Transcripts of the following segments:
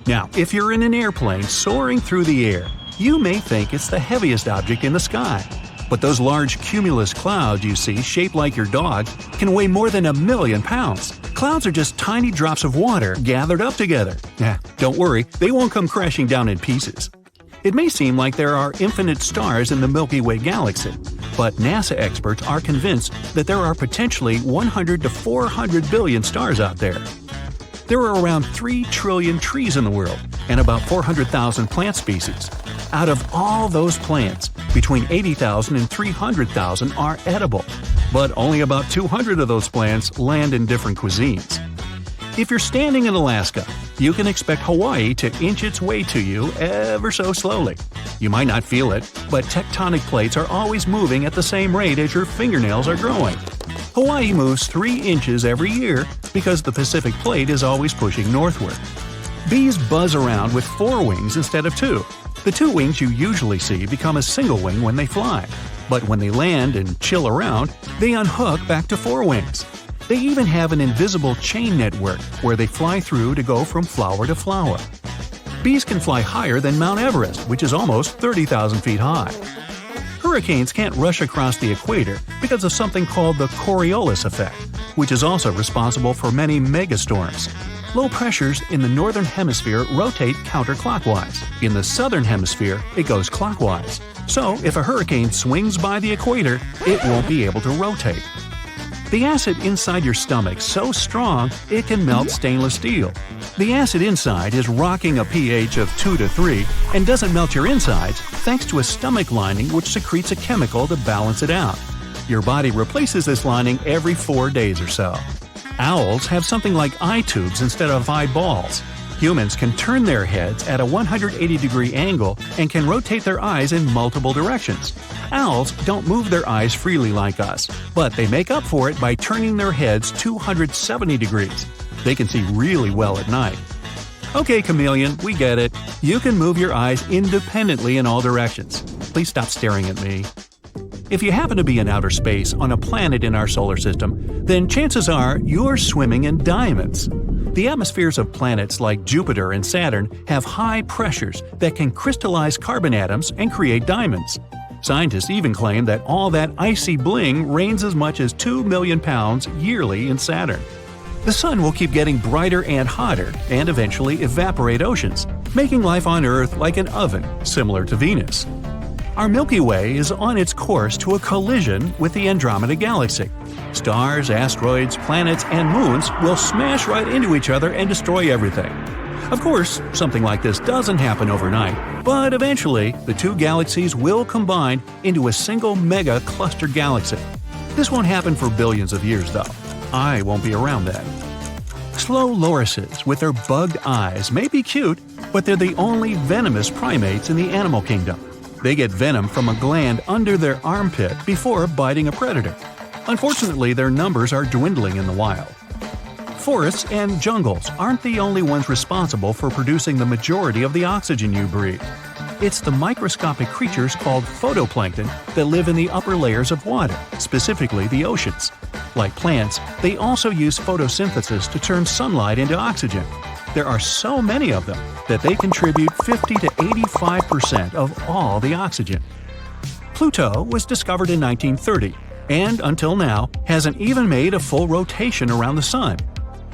Now, if you're in an airplane soaring through the air, you may think it's the heaviest object in the sky. But those large cumulus clouds you see shaped like your dog can weigh more than 1,000,000 pounds. Clouds are just tiny drops of water gathered up together. Don't worry, they won't come crashing down in pieces. It may seem like there are infinite stars in the Milky Way galaxy, but NASA experts are convinced that there are potentially 100 to 400 billion stars out there. There are around 3 trillion trees in the world and about 400,000 plant species. Out of all those plants, between 80,000 and 300,000 are edible, but only about 200 of those plants land in different cuisines. If you're standing in Alaska, you can expect Hawaii to inch its way to you ever so slowly. You might not feel it, but tectonic plates are always moving at the same rate as your fingernails are growing. Hawaii moves 3 inches every year because the Pacific Plate is always pushing northward. Bees buzz around with 4 wings instead of 2. The 2 wings you usually see become a single wing when they fly, but when they land and chill around, they unhook back to 4 wings. They even have an invisible chain network where they fly through to go from flower to flower. Bees can fly higher than Mount Everest, which is almost 30,000 feet high. Hurricanes can't rush across the equator because of something called the Coriolis effect, which is also responsible for many megastorms. Low pressures in the northern hemisphere rotate counterclockwise. In the southern hemisphere, it goes clockwise. So, if a hurricane swings by the equator, it won't be able to rotate. The acid inside your stomach's so strong it can melt stainless steel. The acid inside is rocking a pH of 2 to 3 and doesn't melt your insides thanks to a stomach lining which secretes a chemical to balance it out. Your body replaces this lining every 4 days or so. Owls have something like eye tubes instead of eyeballs. Humans can turn their heads at a 180-degree angle and can rotate their eyes in multiple directions. Owls don't move their eyes freely like us, but they make up for it by turning their heads 270 degrees. They can see really well at night. Okay, chameleon, we get it. You can move your eyes independently in all directions. Please stop staring at me. If you happen to be in outer space on a planet in our solar system, then chances are you're swimming in diamonds. The atmospheres of planets like Jupiter and Saturn have high pressures that can crystallize carbon atoms and create diamonds. Scientists even claim that all that icy bling rains as much as 2 million pounds yearly in Saturn. The sun will keep getting brighter and hotter and eventually evaporate oceans, making life on Earth like an oven, similar to Venus. Our Milky Way is on its course to a collision with the Andromeda Galaxy. Stars, asteroids, planets, and moons will smash right into each other and destroy everything. Of course, something like this doesn't happen overnight, but eventually, the 2 galaxies will combine into a single mega-cluster galaxy. This won't happen for billions of years, though. I won't be around then. Slow lorises with their bugged eyes may be cute, but they're the only venomous primates in the animal kingdom. They get venom from a gland under their armpit before biting a predator. Unfortunately, their numbers are dwindling in the wild. Forests and jungles aren't the only ones responsible for producing the majority of the oxygen you breathe. It's the microscopic creatures called photoplankton that live in the upper layers of water, specifically the oceans. Like plants, they also use photosynthesis to turn sunlight into oxygen. There are so many of them that they contribute 50 to 85% of all the oxygen. Pluto was discovered in 1930, and until now hasn't even made a full rotation around the Sun.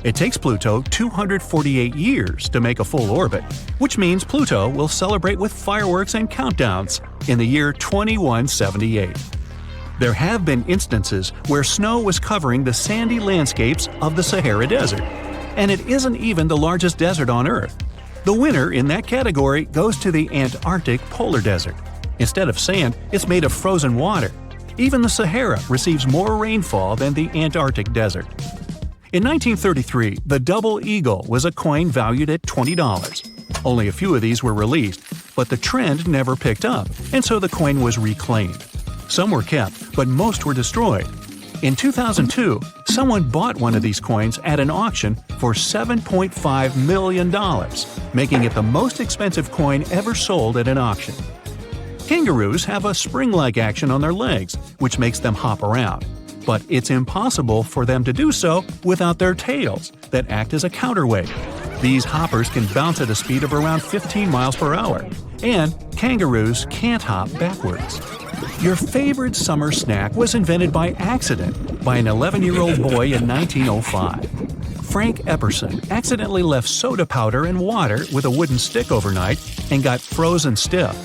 It takes Pluto 248 years to make a full orbit, which means Pluto will celebrate with fireworks and countdowns in the year 2178. There have been instances where snow was covering the sandy landscapes of the Sahara Desert, and it isn't even the largest desert on Earth. The winner in that category goes to the Antarctic polar desert. Instead of sand, it's made of frozen water. Even the Sahara receives more rainfall than the Antarctic desert. In 1933, the double eagle was a coin valued at $20. Only a few of these were released, but the trend never picked up, and so the coin was reclaimed. Some were kept, but most were destroyed. In 2002, someone bought one of these coins at an auction for $7.5 million, making it the most expensive coin ever sold at an auction. Kangaroos have a spring-like action on their legs, which makes them hop around. But it's impossible for them to do so without their tails, that act as a counterweight. These hoppers can bounce at a speed of around 15 miles per hour. And kangaroos can't hop backwards. Your favorite summer snack was invented by accident by an 11-year-old boy in 1905. Frank Epperson accidentally left soda powder and water with a wooden stick overnight and got frozen stiff.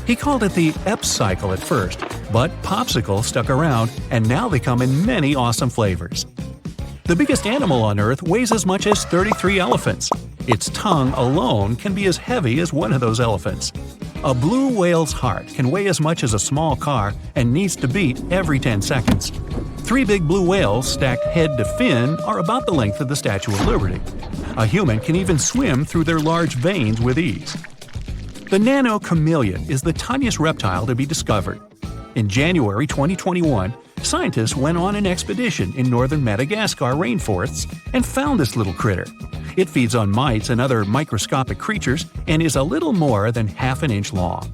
He called it the Ep cycle at first, but popsicle stuck around, and now they come in many awesome flavors. The biggest animal on Earth weighs as much as 33 elephants. Its tongue alone can be as heavy as one of those elephants. A blue whale's heart can weigh as much as a small car and needs to beat every 10 seconds. 3 big blue whales stacked head to fin are about the length of the Statue of Liberty. A human can even swim through their large veins with ease. The nano-chameleon is the tiniest reptile to be discovered. In January 2021, scientists went on an expedition in northern Madagascar rainforests and found this little critter. It feeds on mites and other microscopic creatures and is a little more than half an inch long.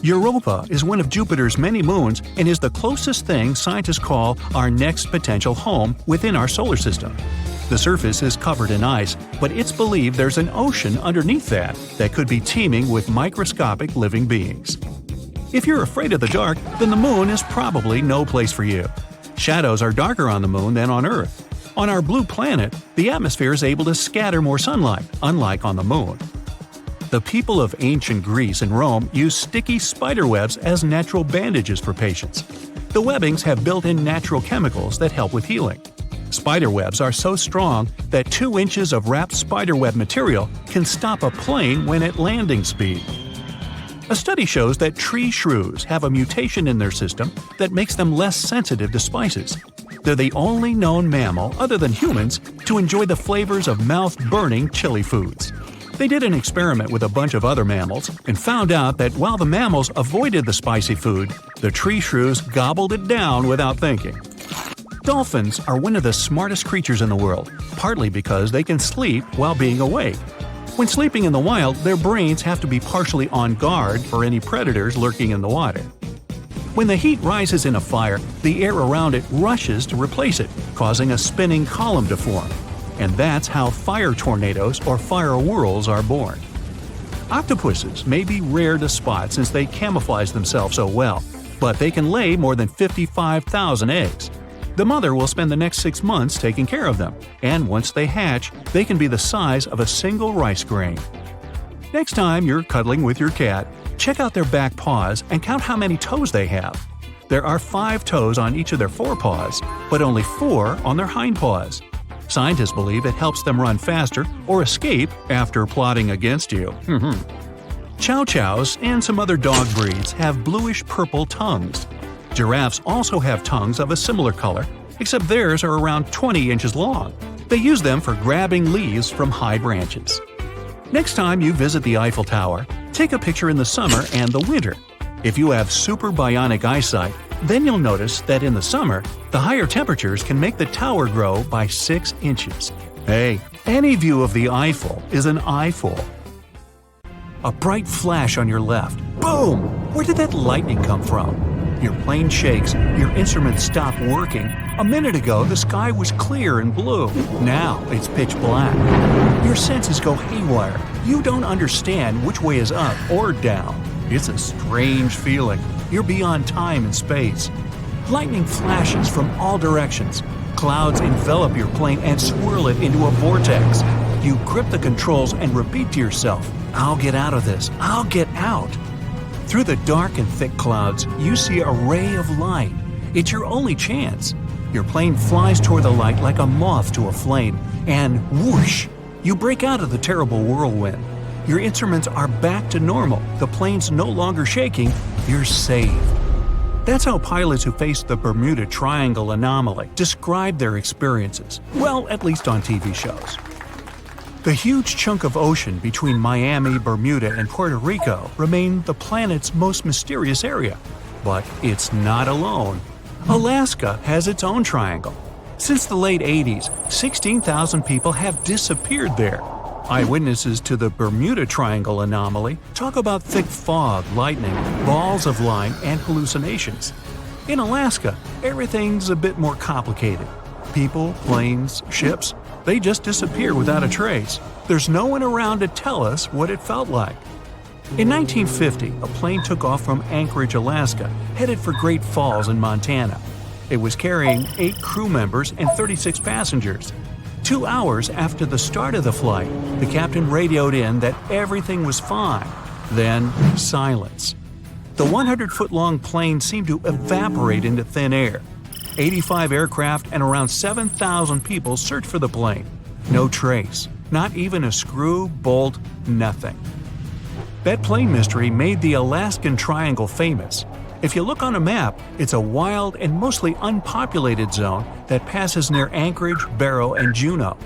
Europa is one of Jupiter's many moons and is the closest thing scientists call our next potential home within our solar system. The surface is covered in ice, but it's believed there's an ocean underneath that could be teeming with microscopic living beings. If you're afraid of the dark, then the moon is probably no place for you. Shadows are darker on the moon than on Earth. On our blue planet, the atmosphere is able to scatter more sunlight, unlike on the moon. The people of ancient Greece and Rome used sticky spider webs as natural bandages for patients. The webbings have built-in natural chemicals that help with healing. Spider webs are so strong that 2 inches of wrapped spiderweb material can stop a plane when at landing speed. A study shows that tree shrews have a mutation in their system that makes them less sensitive to spices. They're the only known mammal, other than humans, to enjoy the flavors of mouth-burning chili foods. They did an experiment with a bunch of other mammals and found out that while the mammals avoided the spicy food, the tree shrews gobbled it down without thinking. Dolphins are one of the smartest creatures in the world, partly because they can sleep while being awake. When sleeping in the wild, their brains have to be partially on guard for any predators lurking in the water. When the heat rises in a fire, the air around it rushes to replace it, causing a spinning column to form. And that's how fire tornadoes or fire whirls are born. Octopuses may be rare to spot since they camouflage themselves so well, but they can lay more than 55,000 eggs. The mother will spend the next 6 months taking care of them, and once they hatch, they can be the size of a single rice grain. Next time you're cuddling with your cat, check out their back paws and count how many toes they have. There are 5 toes on each of their forepaws, but only 4 on their hindpaws. Scientists believe it helps them run faster or escape after plotting against you. Chow chows and some other dog breeds have bluish-purple tongues. Giraffes also have tongues of a similar color, except theirs are around 20 inches long. They use them for grabbing leaves from high branches. Next time you visit the Eiffel Tower, take a picture in the summer and the winter. If you have super bionic eyesight, then you'll notice that in the summer, the higher temperatures can make the tower grow by 6 inches. Hey, any view of the Eiffel is an eyeful. A bright flash on your left. Boom! Where did that lightning come from? Your plane shakes, your instruments stop working. A minute ago, the sky was clear and blue. Now it's pitch black. Your senses go haywire. You don't understand which way is up or down. It's a strange feeling. You're beyond time and space. Lightning flashes from all directions. Clouds envelop your plane and swirl it into a vortex. You grip the controls and repeat to yourself, "I'll get out of this. I'll get out." Through the dark and thick clouds, you see a ray of light. It's your only chance. Your plane flies toward the light like a moth to a flame, and whoosh! You break out of the terrible whirlwind. Your instruments are back to normal. The plane's no longer shaking. You're safe. That's how pilots who face the Bermuda Triangle anomaly describe their experiences. Well, at least on TV shows. The huge chunk of ocean between Miami, Bermuda, and Puerto Rico remain the planet's most mysterious area. But it's not alone. Alaska has its own triangle. Since the late 80s, 16,000 people have disappeared there. Eyewitnesses to the Bermuda Triangle anomaly talk about thick fog, lightning, balls of lime, and hallucinations. In Alaska, everything's a bit more complicated. People, planes, ships, They just disappear without a trace. There's no one around to tell us what it felt like. In 1950, a plane took off from Anchorage, Alaska, headed for Great Falls in Montana. It was carrying 8 crew members and 36 passengers. 2 hours after the start of the flight, the captain radioed in that everything was fine. Then, silence. The 100-foot-long plane seemed to evaporate into thin air. 85 aircraft and around 7,000 people searched for the plane. No trace. Not even a screw, bolt, nothing. That plane mystery made the Alaskan Triangle famous. If you look on a map, it's a wild and mostly unpopulated zone that passes near Anchorage, Barrow, and Juneau.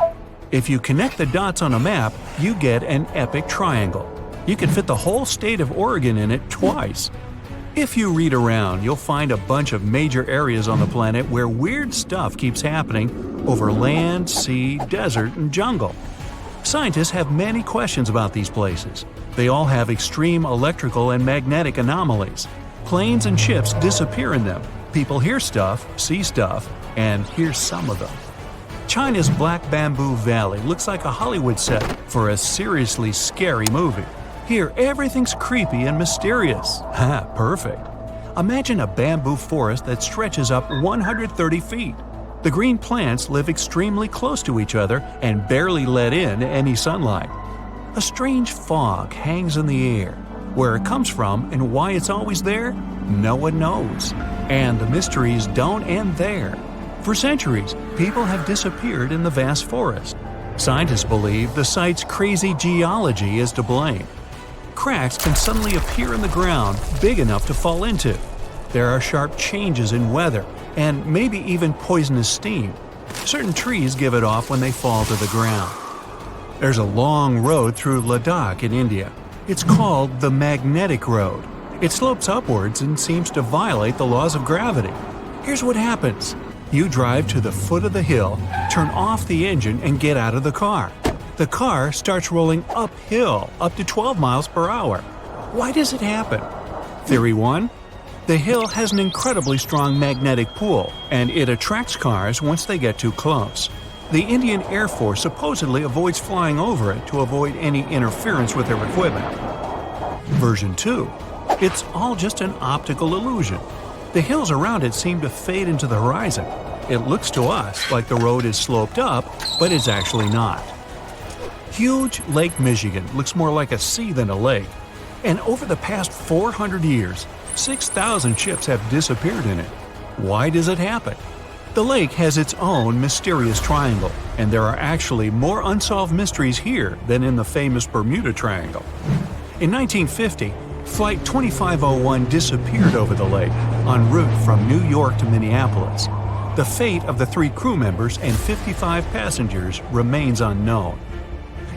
If you connect the dots on a map, you get an epic triangle. You can fit the whole state of Oregon in it twice. If you read around, you'll find a bunch of major areas on the planet where weird stuff keeps happening over land, sea, desert, and jungle. Scientists have many questions about these places. They all have extreme electrical and magnetic anomalies. Planes and ships disappear in them. People hear stuff, see stuff, and here's some of them. China's Black Bamboo Valley looks like a Hollywood set for a seriously scary movie. Here, everything's creepy and mysterious. Ha, perfect. Imagine a bamboo forest that stretches up 130 feet. The green plants live extremely close to each other and barely let in any sunlight. A strange fog hangs in the air. Where it comes from and why it's always there, no one knows. And the mysteries don't end there. For centuries, people have disappeared in the vast forest. Scientists believe the site's crazy geology is to blame. Cracks can suddenly appear in the ground big enough to fall into. There are sharp changes in weather, and maybe even poisonous steam. Certain trees give it off when they fall to the ground. There's a long road through Ladakh in India. It's called the Magnetic Road. It slopes upwards and seems to violate the laws of gravity. Here's what happens. You drive to the foot of the hill, turn off the engine, and get out of the car. The car starts rolling uphill up to 12 miles per hour. Why does it happen? Theory 1. The hill has an incredibly strong magnetic pull, and it attracts cars once they get too close. The Indian Air Force supposedly avoids flying over it to avoid any interference with their equipment. Version 2. It's all just an optical illusion. The hills around it seem to fade into the horizon. It looks to us like the road is sloped up, but it's actually not. Huge Lake Michigan looks more like a sea than a lake. And over the past 400 years, 6,000 ships have disappeared in it. Why does it happen? The lake has its own mysterious triangle, and there are actually more unsolved mysteries here than in the famous Bermuda Triangle. In 1950, Flight 2501 disappeared over the lake, en route from New York to Minneapolis. The fate of the 3 crew members and 55 passengers remains unknown.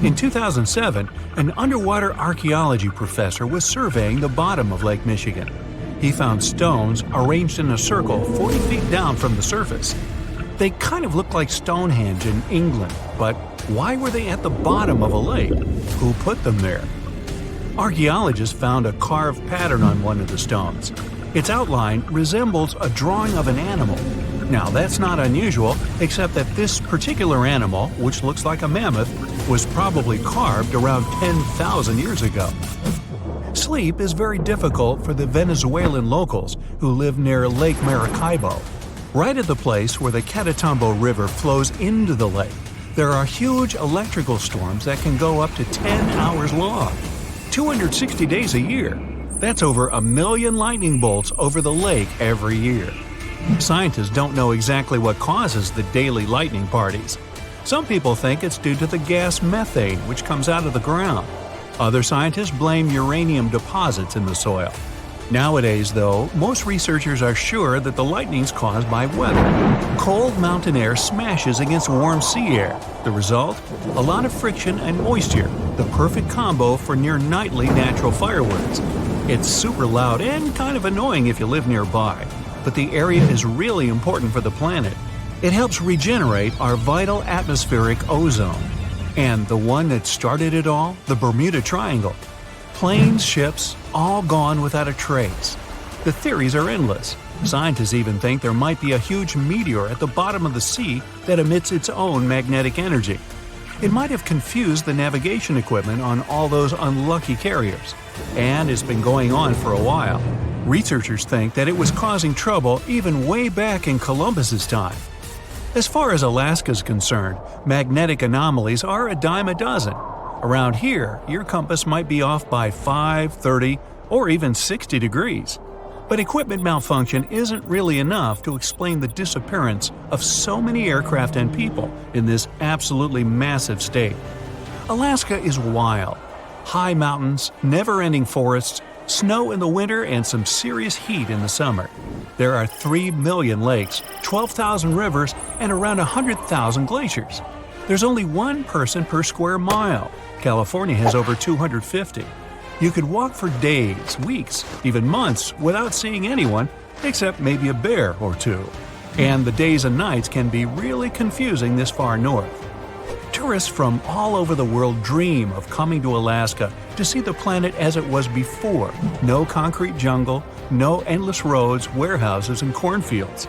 In 2007, an underwater archaeology professor was surveying the bottom of Lake Michigan. He found stones arranged in a circle 40 feet down from the surface. They kind of look like Stonehenge in England, but why were they at the bottom of a lake? Who put them there? Archaeologists found a carved pattern on one of the stones. Its outline resembles a drawing of an animal. Now, that's not unusual, except that this particular animal, which looks like a mammoth, was probably carved around 10,000 years ago. Sleep is very difficult for the Venezuelan locals who live near Lake Maracaibo. Right at the place where the Catatumbo River flows into the lake, there are huge electrical storms that can go up to 10 hours long. 260 days a year. That's over 1 million lightning bolts over the lake every year. Scientists don't know exactly what causes the daily lightning parties. Some people think it's due to the gas methane which comes out of the ground. Other scientists blame uranium deposits in the soil. Nowadays, though, most researchers are sure that the lightning's caused by weather. Cold mountain air smashes against warm sea air. The result? A lot of friction and moisture, the perfect combo for near-nightly natural fireworks. It's super loud and kind of annoying if you live nearby, but the area is really important for the planet. It helps regenerate our vital atmospheric ozone. And the one that started it all, the Bermuda Triangle. Planes, ships, all gone without a trace. The theories are endless. Scientists even think there might be a huge meteor at the bottom of the sea that emits its own magnetic energy. It might have confused the navigation equipment on all those unlucky carriers, and it's been going on for a while. Researchers think that it was causing trouble even way back in Columbus's time. As far as Alaska is concerned, magnetic anomalies are a dime a dozen. Around here, your compass might be off by 5, 30, or even 60 degrees. But equipment malfunction isn't really enough to explain the disappearance of so many aircraft and people in this absolutely massive state. Alaska is wild. High mountains, never-ending forests, snow in the winter, and some serious heat in the summer. There are 3 million lakes, 12,000 rivers, and around 100,000 glaciers. There's only one person per square mile. California has over 250. You could walk for days, weeks, even months without seeing anyone, except maybe a bear or two. And the days and nights can be really confusing this far north. Tourists from all over the world dream of coming to Alaska to see the planet as it was before. No concrete jungle, no endless roads, warehouses, and cornfields.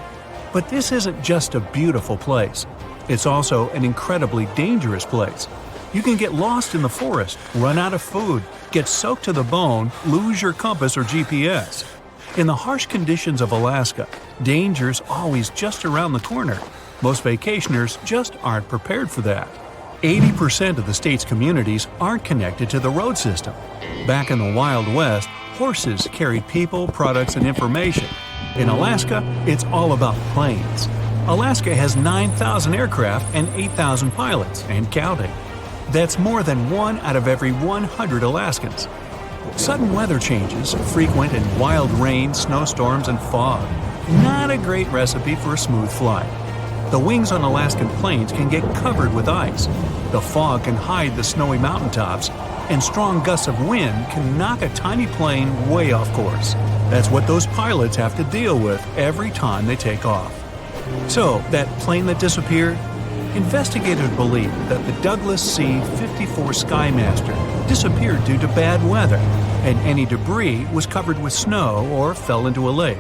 But this isn't just a beautiful place. It's also an incredibly dangerous place. You can get lost in the forest, run out of food, get soaked to the bone, lose your compass or GPS. In the harsh conditions of Alaska, danger's always just around the corner. Most vacationers just aren't prepared for that. 80% of the state's communities aren't connected to the road system. Back in the Wild West, horses carried people, products, and information. In Alaska, it's all about planes. Alaska has 9,000 aircraft and 8,000 pilots, and counting. That's more than 1 out of every 100 Alaskans. Sudden weather changes, frequent and wild rain, snowstorms, and fog. Not a great recipe for a smooth flight. The wings on Alaskan plains can get covered with ice. The fog can hide the snowy mountaintops, and strong gusts of wind can knock a tiny plane way off course. That's what those pilots have to deal with every time they take off. So, that plane that disappeared? Investigators believe that the Douglas C-54 Skymaster disappeared due to bad weather, and any debris was covered with snow or fell into a lake.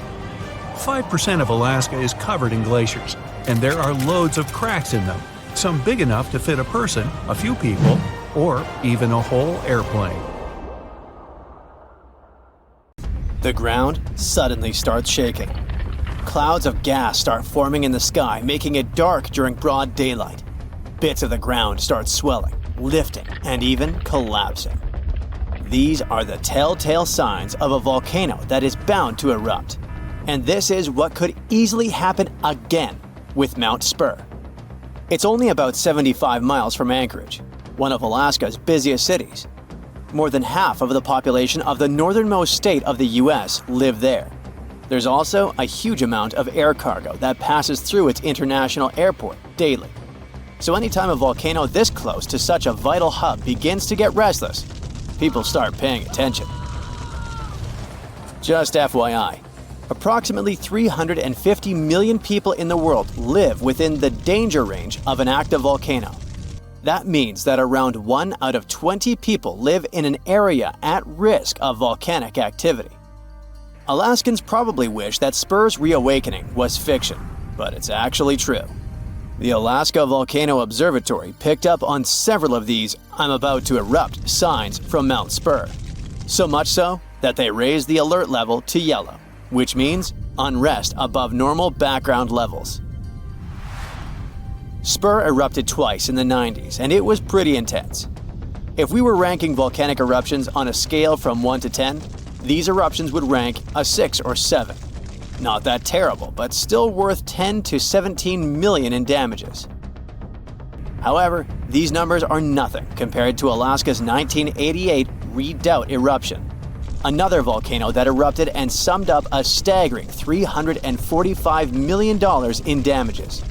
5% of Alaska is covered in glaciers, and there are loads of cracks in them, some big enough to fit a person, a few people, or even a whole airplane. The ground suddenly starts shaking. Clouds of gas start forming in the sky, making it dark during broad daylight. Bits of the ground start swelling, lifting, and even collapsing. These are the telltale signs of a volcano that is bound to erupt. And this is what could easily happen again with Mount Spur. It's only about 75 miles from Anchorage, one of Alaska's busiest cities. More than half of the population of the northernmost state of the US live there. There's also a huge amount of air cargo that passes through its international airport daily. So anytime a volcano this close to such a vital hub begins to get restless, people start paying attention. Just FYI, approximately 350 million people in the world live within the danger range of an active volcano. That means that around 1 out of 20 people live in an area at risk of volcanic activity. Alaskans probably wish that Spur's reawakening was fiction, but it's actually true. The Alaska Volcano Observatory picked up on several of these "I'm about to erupt" signs from Mount Spur. So much so that they raised the alert level to yellow, which means unrest above normal background levels. Spur erupted twice in the 90s, and it was pretty intense. If we were ranking volcanic eruptions on a scale from 1 to 10, these eruptions would rank a 6 or 7. Not that terrible, but still worth 10 to 17 million in damages. However, these numbers are nothing compared to Alaska's 1988 Redoubt eruption, another volcano that erupted and summed up a staggering $345 million in damages.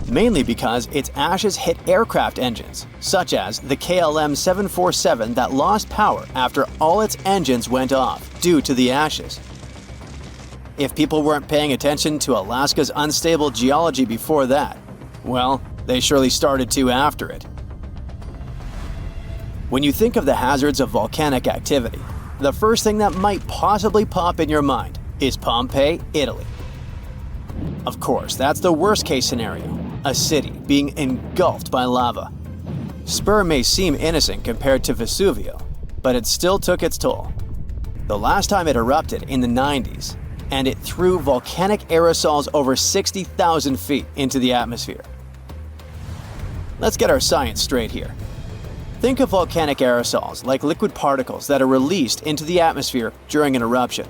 Mainly because its ashes hit aircraft engines, such as the KLM 747 that lost power after all its engines went off due to the ashes. If people weren't paying attention to Alaska's unstable geology before that, well, they surely started to after it. When you think of the hazards of volcanic activity, the first thing that might possibly pop in your mind is Pompeii, Italy, Of course, that's the worst-case scenario, a city being engulfed by lava. Spur may seem innocent compared to Vesuvio, but it still took its toll. The last time it erupted in the 90s, and it threw volcanic aerosols over 60,000 feet into the atmosphere. Let's get our science straight here. Think of volcanic aerosols like liquid particles that are released into the atmosphere during an eruption.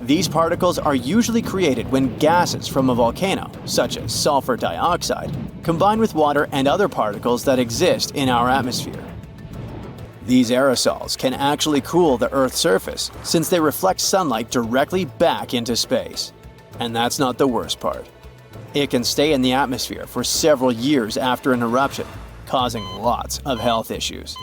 These particles are usually created when gases from a volcano, such as sulfur dioxide, combine with water and other particles that exist in our atmosphere. These aerosols can actually cool the Earth's surface since they reflect sunlight directly back into space. And that's not the worst part. It can stay in the atmosphere for several years after an eruption, causing lots of health issues.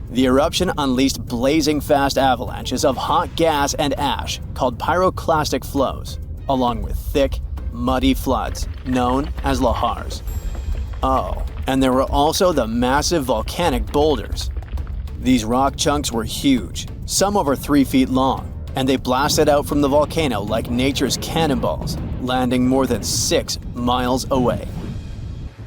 The eruption unleashed blazing fast avalanches of hot gas and ash called pyroclastic flows, along with thick, muddy floods known as lahars. Oh, and there were also the massive volcanic boulders. These rock chunks were huge, some over 3 feet long, and they blasted out from the volcano like nature's cannonballs, landing more than 6 miles away.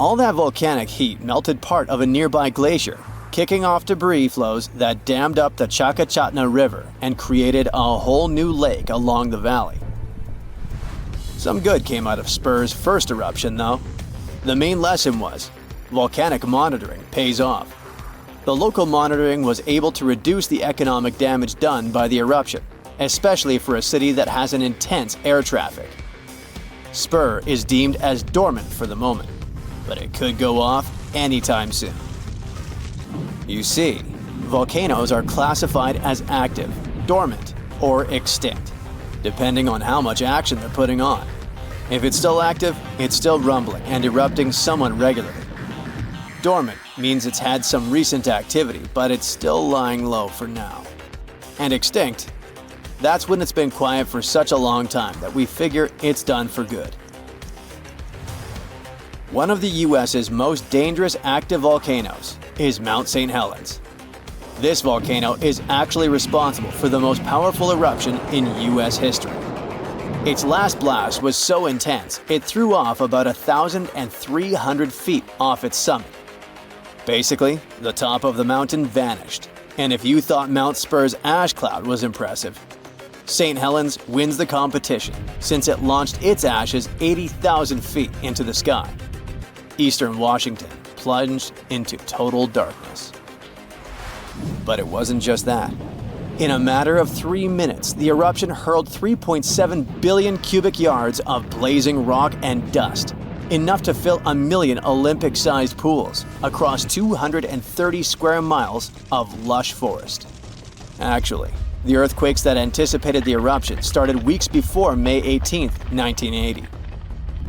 All that volcanic heat melted part of a nearby glacier, kicking off debris flows that dammed up the Chakachatna River and created a whole new lake along the valley. Some good came out of Spur's first eruption, though. The main lesson was, volcanic monitoring pays off. The local monitoring was able to reduce the economic damage done by the eruption, especially for a city that has an intense air traffic. Spur is deemed as dormant for the moment, but it could go off anytime soon. You see, volcanoes are classified as active, dormant, or extinct, depending on how much action they're putting on. If it's still active, it's still rumbling and erupting somewhat regularly. Dormant means it's had some recent activity, but it's still lying low for now. And extinct, that's when it's been quiet for such a long time that we figure it's done for good. One of the US's most dangerous active volcanoes is Mount St. Helens. This volcano is actually responsible for the most powerful eruption in US history. Its last blast was so intense, it threw off about 1,300 feet off its summit. Basically, the top of the mountain vanished, and if you thought Mount Spur's ash cloud was impressive, St. Helens wins the competition since it launched its ashes 80,000 feet into the sky. Eastern Washington plunged into total darkness. But it wasn't just that. In a matter of 3 minutes, the eruption hurled 3.7 billion cubic yards of blazing rock and dust, enough to fill 1 million Olympic-sized pools across 230 square miles of lush forest. Actually, the earthquakes that anticipated the eruption started weeks before May 18, 1980.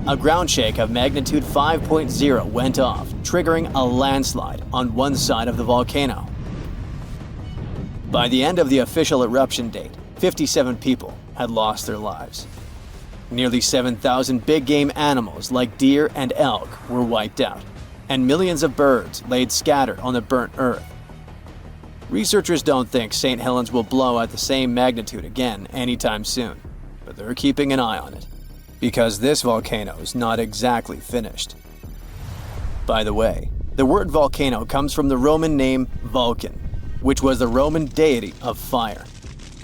A ground shake of magnitude 5.0 went off, triggering a landslide on one side of the volcano. By the end of the official eruption date, 57 people had lost their lives. Nearly 7,000 big game animals like deer and elk were wiped out, and millions of birds laid scattered on the burnt earth. Researchers don't think St. Helens will blow at the same magnitude again anytime soon, but they're keeping an eye on it, because this volcano is not exactly finished. By the way, the word volcano comes from the Roman name Vulcan, which was the Roman deity of fire,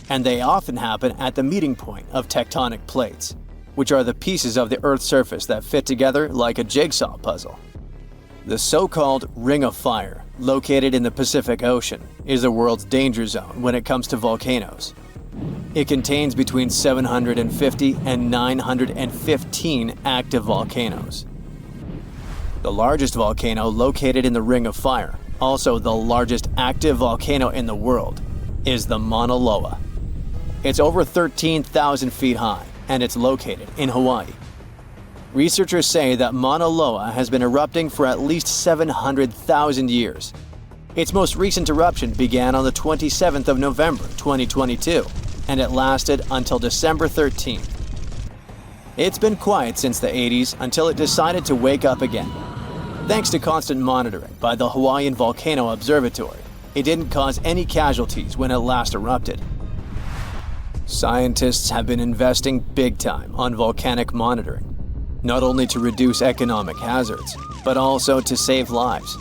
and they often happen at the meeting point of tectonic plates, which are the pieces of the Earth's surface that fit together like a jigsaw puzzle. The so-called Ring of Fire, located in the Pacific Ocean, is the world's danger zone when it comes to volcanoes. It contains between 750 and 915 active volcanoes. The largest volcano located in the Ring of Fire, also the largest active volcano in the world, is the Mauna Loa. It's over 13,000 feet high, and it's located in Hawaii. Researchers say that Mauna Loa has been erupting for at least 700,000 years. Its most recent eruption began on the 27th of November 2022, and it lasted until December 13th. It's been quiet since the 80s until it decided to wake up again. Thanks to constant monitoring by the Hawaiian Volcano Observatory, it didn't cause any casualties when it last erupted. Scientists have been investing big time on volcanic monitoring, not only to reduce economic hazards, but also to save lives.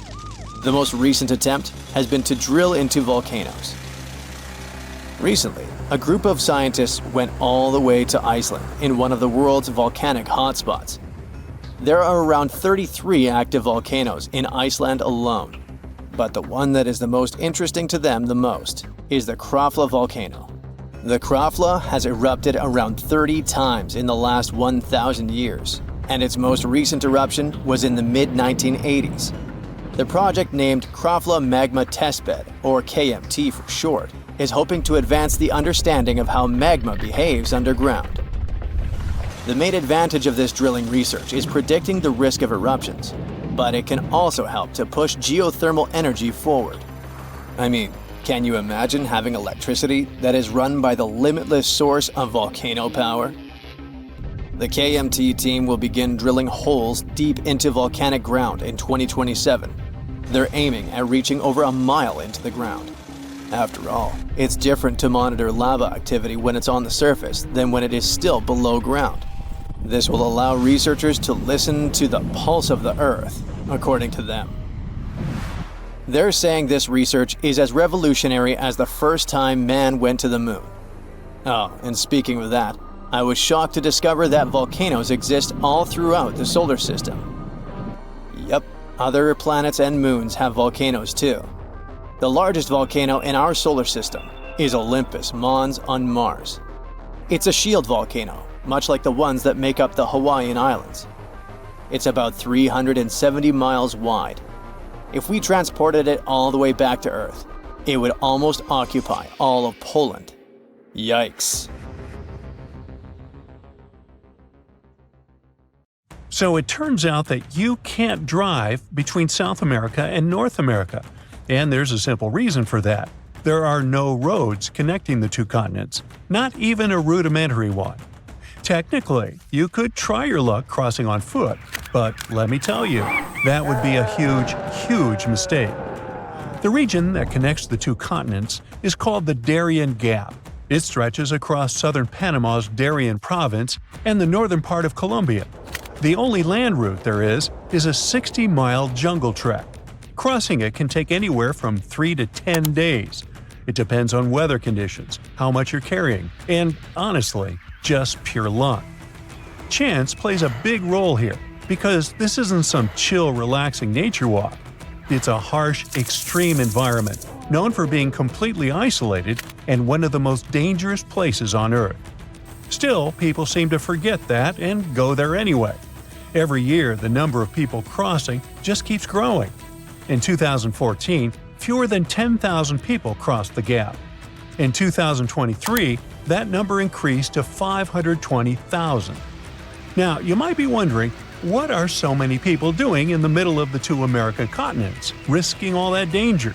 The most recent attempt has been to drill into volcanoes. Recently, a group of scientists went all the way to Iceland in one of the world's volcanic hotspots. There are around 33 active volcanoes in Iceland alone, but the one that is the most interesting to them the most is the Krafla volcano. The Krafla has erupted around 30 times in the last 1,000 years, and its most recent eruption was in the mid-1980s. The project named Krafla Magma Testbed, or KMT for short, is hoping to advance the understanding of how magma behaves underground. The main advantage of this drilling research is predicting the risk of eruptions, but it can also help to push geothermal energy forward. I mean, can you imagine having electricity that is run by the limitless source of volcano power? The KMT team will begin drilling holes deep into volcanic ground in 2027. They're aiming at reaching over a mile into the ground. After all, it's different to monitor lava activity when it's on the surface than when it is still below ground. This will allow researchers to listen to the pulse of the Earth, according to them. They're saying this research is as revolutionary as the first time man went to the moon. Oh, and speaking of that, I was shocked to discover that volcanoes exist all throughout the solar system. Yep, other planets and moons have volcanoes too. The largest volcano in our solar system is Olympus Mons on Mars. It's a shield volcano, much like the ones that make up the Hawaiian Islands. It's about 370 miles wide. If we transported it all the way back to Earth, it would almost occupy all of Poland. Yikes. So it turns out that you can't drive between South America and North America. And there's a simple reason for that. There are no roads connecting the two continents, not even a rudimentary one. Technically, you could try your luck crossing on foot, but let me tell you, that would be a huge mistake. The region that connects the two continents is called the Darien Gap. It stretches across southern Panama's Darien province and the northern part of Colombia. The only land route there is a 60-mile jungle trek. Crossing it can take anywhere from 3 to 10 days. It depends on weather conditions, how much you're carrying, and honestly, just pure luck. Chance plays a big role here, because this isn't some chill, relaxing nature walk. It's a harsh, extreme environment, known for being completely isolated and one of the most dangerous places on Earth. Still, people seem to forget that and go there anyway. Every year, the number of people crossing just keeps growing. In 2014, fewer than 10,000 people crossed the gap. In 2023, that number increased to 520,000. Now, you might be wondering, what are so many people doing in the middle of the two American continents, risking all that danger?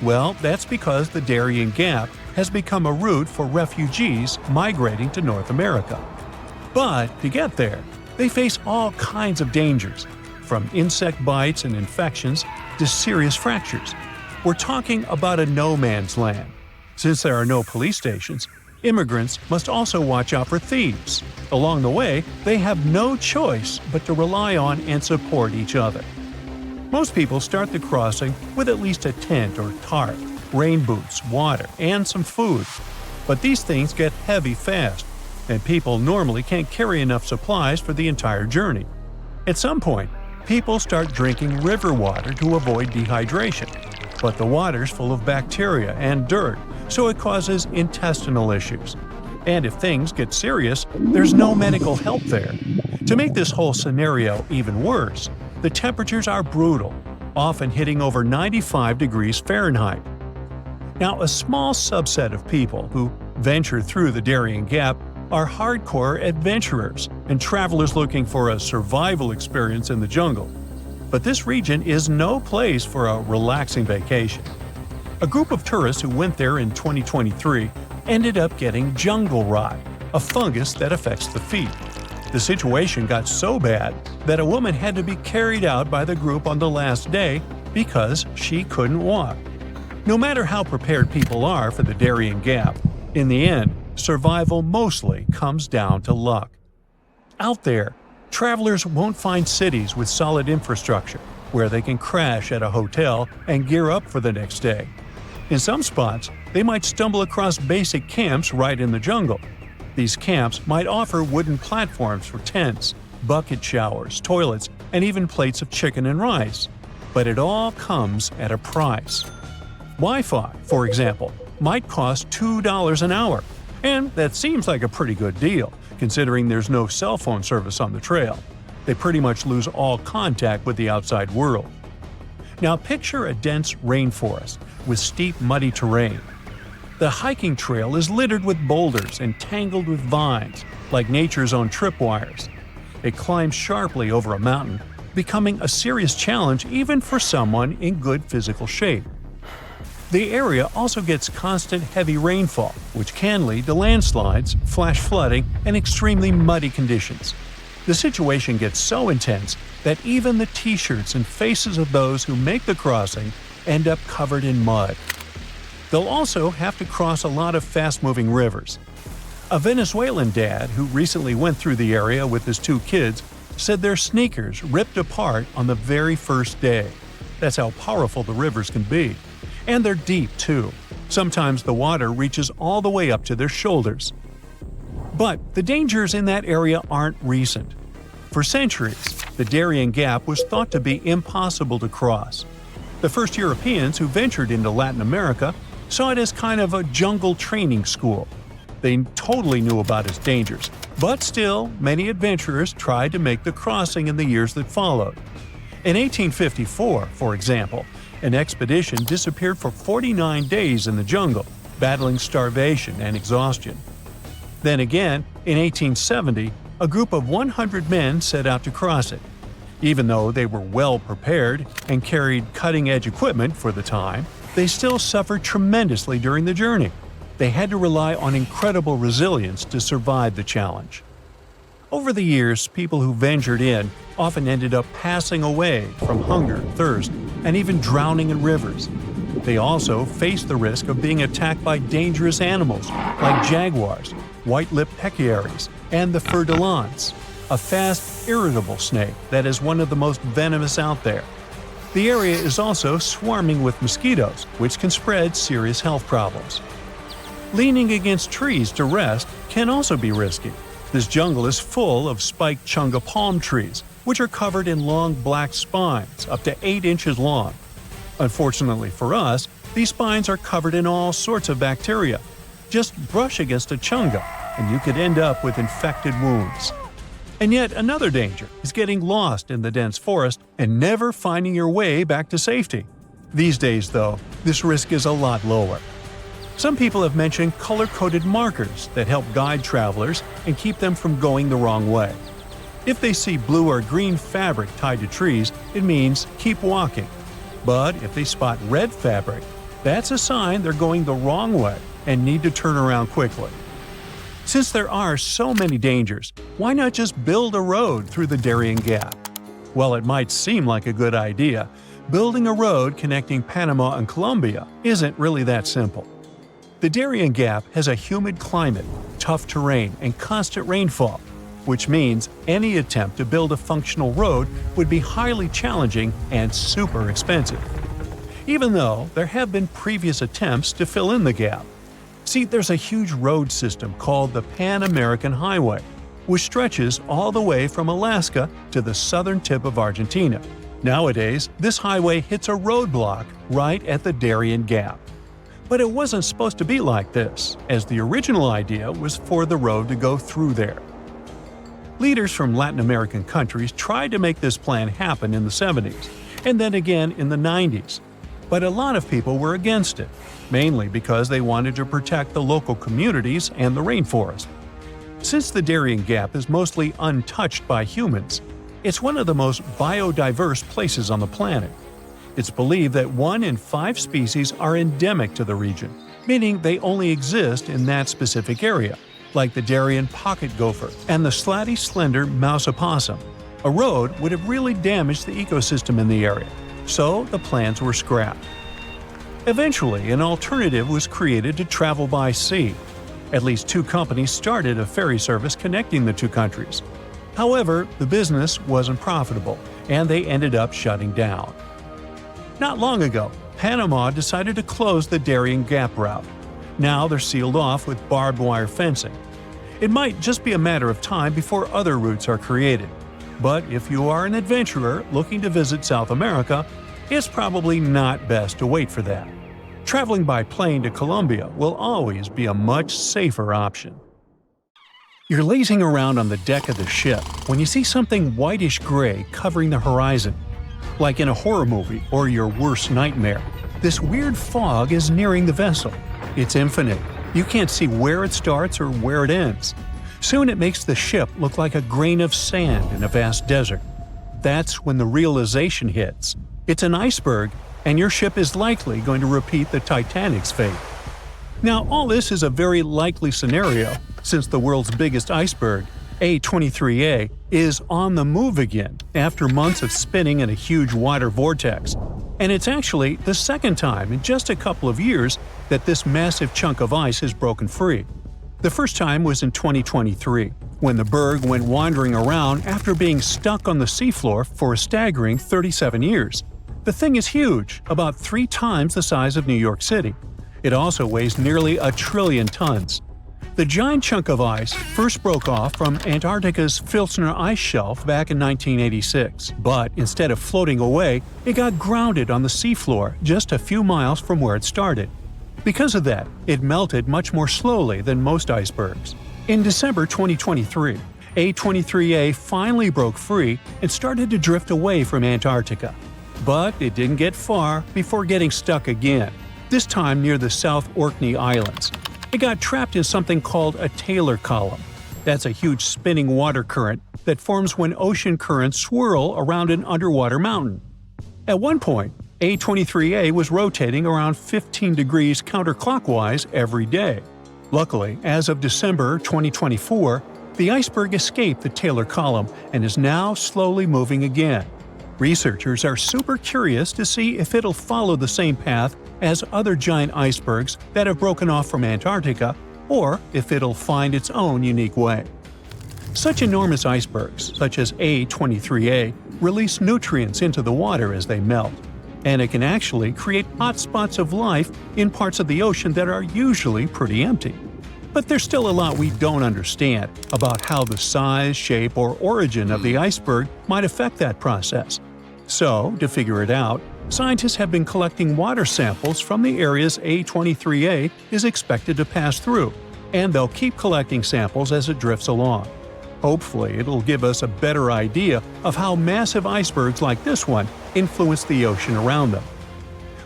Well, that's because the Darien Gap has become a route for refugees migrating to North America. But to get there, they face all kinds of dangers, from insect bites and infections to serious fractures. We're talking about a no-man's land. Since there are no police stations, immigrants must also watch out for thieves. Along the way, they have no choice but to rely on and support each other. Most people start the crossing with at least a tent or tarp, rain boots, water, and some food. But these things get heavy fast, and people normally can't carry enough supplies for the entire journey. At some point, people start drinking river water to avoid dehydration. But the water's full of bacteria and dirt, so it causes intestinal issues. And if things get serious, there's no medical help there. To make this whole scenario even worse, the temperatures are brutal, often hitting over 95 degrees Fahrenheit. Now, a small subset of people who venture through the Darien Gap are hardcore adventurers and travelers looking for a survival experience in the jungle. But this region is no place for a relaxing vacation. A group of tourists who went there in 2023 ended up getting jungle rot, a fungus that affects the feet. The situation got so bad that a woman had to be carried out by the group on the last day because she couldn't walk. No matter how prepared people are for the Darien Gap, in the end, survival mostly comes down to luck. Out there, travelers won't find cities with solid infrastructure where they can crash at a hotel and gear up for the next day. In some spots, they might stumble across basic camps right in the jungle. These camps might offer wooden platforms for tents, bucket showers, toilets, and even plates of chicken and rice. But it all comes at a price. Wi-Fi, for example, might cost $2 an hour, and that seems like a pretty good deal, considering there's no cell phone service on the trail. They pretty much lose all contact with the outside world. Now picture a dense rainforest with steep, muddy terrain. The hiking trail is littered with boulders and tangled with vines, like nature's own tripwires. It climbs sharply over a mountain, becoming a serious challenge even for someone in good physical shape. The area also gets constant heavy rainfall, which can lead to landslides, flash flooding, and extremely muddy conditions. The situation gets so intense that even the t-shirts and faces of those who make the crossing end up covered in mud. They'll also have to cross a lot of fast-moving rivers. A Venezuelan dad who recently went through the area with his 2 kids said their sneakers ripped apart on the very first day. That's how powerful the rivers can be. And they're deep, too. Sometimes the water reaches all the way up to their shoulders. But the dangers in that area aren't recent. For centuries, the Darien Gap was thought to be impossible to cross. The first Europeans who ventured into Latin America saw it as kind of a jungle training school. They totally knew about its dangers, but still, many adventurers tried to make the crossing in the years that followed. In 1854, for example, an expedition disappeared for 49 days in the jungle, battling starvation and exhaustion. Then again, in 1870, a group of 100 men set out to cross it. Even though they were well prepared and carried cutting-edge equipment for the time, they still suffered tremendously during the journey. They had to rely on incredible resilience to survive the challenge. Over the years, people who ventured in often ended up passing away from hunger, thirst, and even drowning in rivers. They also faced the risk of being attacked by dangerous animals like jaguars, white-lipped pecaries, and the fer de lance, a fast, irritable snake that is one of the most venomous out there. The area is also swarming with mosquitoes, which can spread serious health problems. Leaning against trees to rest can also be risky. This jungle is full of spiked chunga palm trees, which are covered in long black spines up to 8 inches long. Unfortunately for us, these spines are covered in all sorts of bacteria. Just brush against a chunga, and you could end up with infected wounds. And yet another danger is getting lost in the dense forest and never finding your way back to safety. These days, though, this risk is a lot lower. Some people have mentioned color-coded markers that help guide travelers and keep them from going the wrong way. If they see blue or green fabric tied to trees, it means keep walking. But if they spot red fabric, that's a sign they're going the wrong way and need to turn around quickly. Since there are so many dangers, why not just build a road through the Darien Gap? While it might seem like a good idea, building a road connecting Panama and Colombia isn't really that simple. The Darien Gap has a humid climate, tough terrain, and constant rainfall, which means any attempt to build a functional road would be highly challenging and super expensive. Even though there have been previous attempts to fill in the gap. See, there's a huge road system called the Pan-American Highway, which stretches all the way from Alaska to the southern tip of Argentina. Nowadays, this highway hits a roadblock right at the Darien Gap. But it wasn't supposed to be like this, as the original idea was for the road to go through there. Leaders from Latin American countries tried to make this plan happen in the 70s, and then again in the 90s. But a lot of people were against it, mainly because they wanted to protect the local communities and the rainforest. Since the Darien Gap is mostly untouched by humans, it's one of the most biodiverse places on the planet. It's believed that 1 in 5 species are endemic to the region, meaning they only exist in that specific area, like the Darien pocket gopher and the slatty slender mouse opossum. A road would have really damaged the ecosystem in the area, so the plans were scrapped. Eventually, an alternative was created to travel by sea. At least 2 companies started a ferry service connecting the 2 countries. However, the business wasn't profitable, and they ended up shutting down. Not long ago, Panama decided to close the Darien Gap route. Now they're sealed off with barbed wire fencing. It might just be a matter of time before other routes are created. But if you are an adventurer looking to visit South America, it's probably not best to wait for that. Traveling by plane to Colombia will always be a much safer option. You're lazing around on the deck of the ship when you see something whitish-gray covering the horizon. Like in a horror movie or your worst nightmare, this weird fog is nearing the vessel. It's infinite. You can't see where it starts or where it ends. Soon it makes the ship look like a grain of sand in a vast desert. That's when the realization hits. It's an iceberg, and your ship is likely going to repeat the Titanic's fate. Now, all this is a very likely scenario, since the world's biggest iceberg, A23A, is on the move again after months of spinning in a huge water vortex. And it's actually the second time in just a couple of years that this massive chunk of ice has broken free. The first time was in 2023, when the berg went wandering around after being stuck on the seafloor for a staggering 37 years. The thing is huge, about 3 times the size of New York City. It also weighs nearly 1 trillion tons. The giant chunk of ice first broke off from Antarctica's Filchner ice shelf back in 1986, but instead of floating away, it got grounded on the seafloor just a few miles from where it started. Because of that, it melted much more slowly than most icebergs. In December 2023, A23A finally broke free and started to drift away from Antarctica. But it didn't get far before getting stuck again, this time near the South Orkney Islands. It got trapped in something called a Taylor column. That's a huge spinning water current that forms when ocean currents swirl around an underwater mountain. At one point, A23A was rotating around 15 degrees counterclockwise every day. Luckily, as of December 2024, the iceberg escaped the Taylor column and is now slowly moving again. Researchers are super curious to see if it'll follow the same path as other giant icebergs that have broken off from Antarctica, or if it'll find its own unique way. Such enormous icebergs, such as A23A, release nutrients into the water as they melt, and it can actually create hotspots of life in parts of the ocean that are usually pretty empty. But there's still a lot we don't understand about how the size, shape, or origin of the iceberg might affect that process. So, to figure it out, scientists have been collecting water samples from the areas A23A is expected to pass through, and they'll keep collecting samples as it drifts along. Hopefully, it'll give us a better idea of how massive icebergs like this one influence the ocean around them.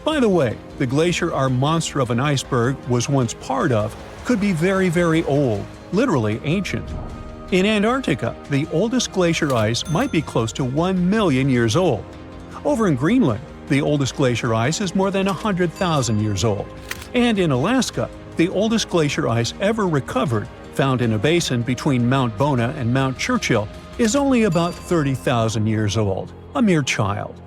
By the way, the glacier our monster of an iceberg was once part of could be very, very old, literally ancient. In Antarctica, the oldest glacier ice might be close to 1 million years old. Over in Greenland, the oldest glacier ice is more than 100,000 years old. And in Alaska, the oldest glacier ice ever recovered, found in a basin between Mount Bona and Mount Churchill, is only about 30,000 years old, a mere child.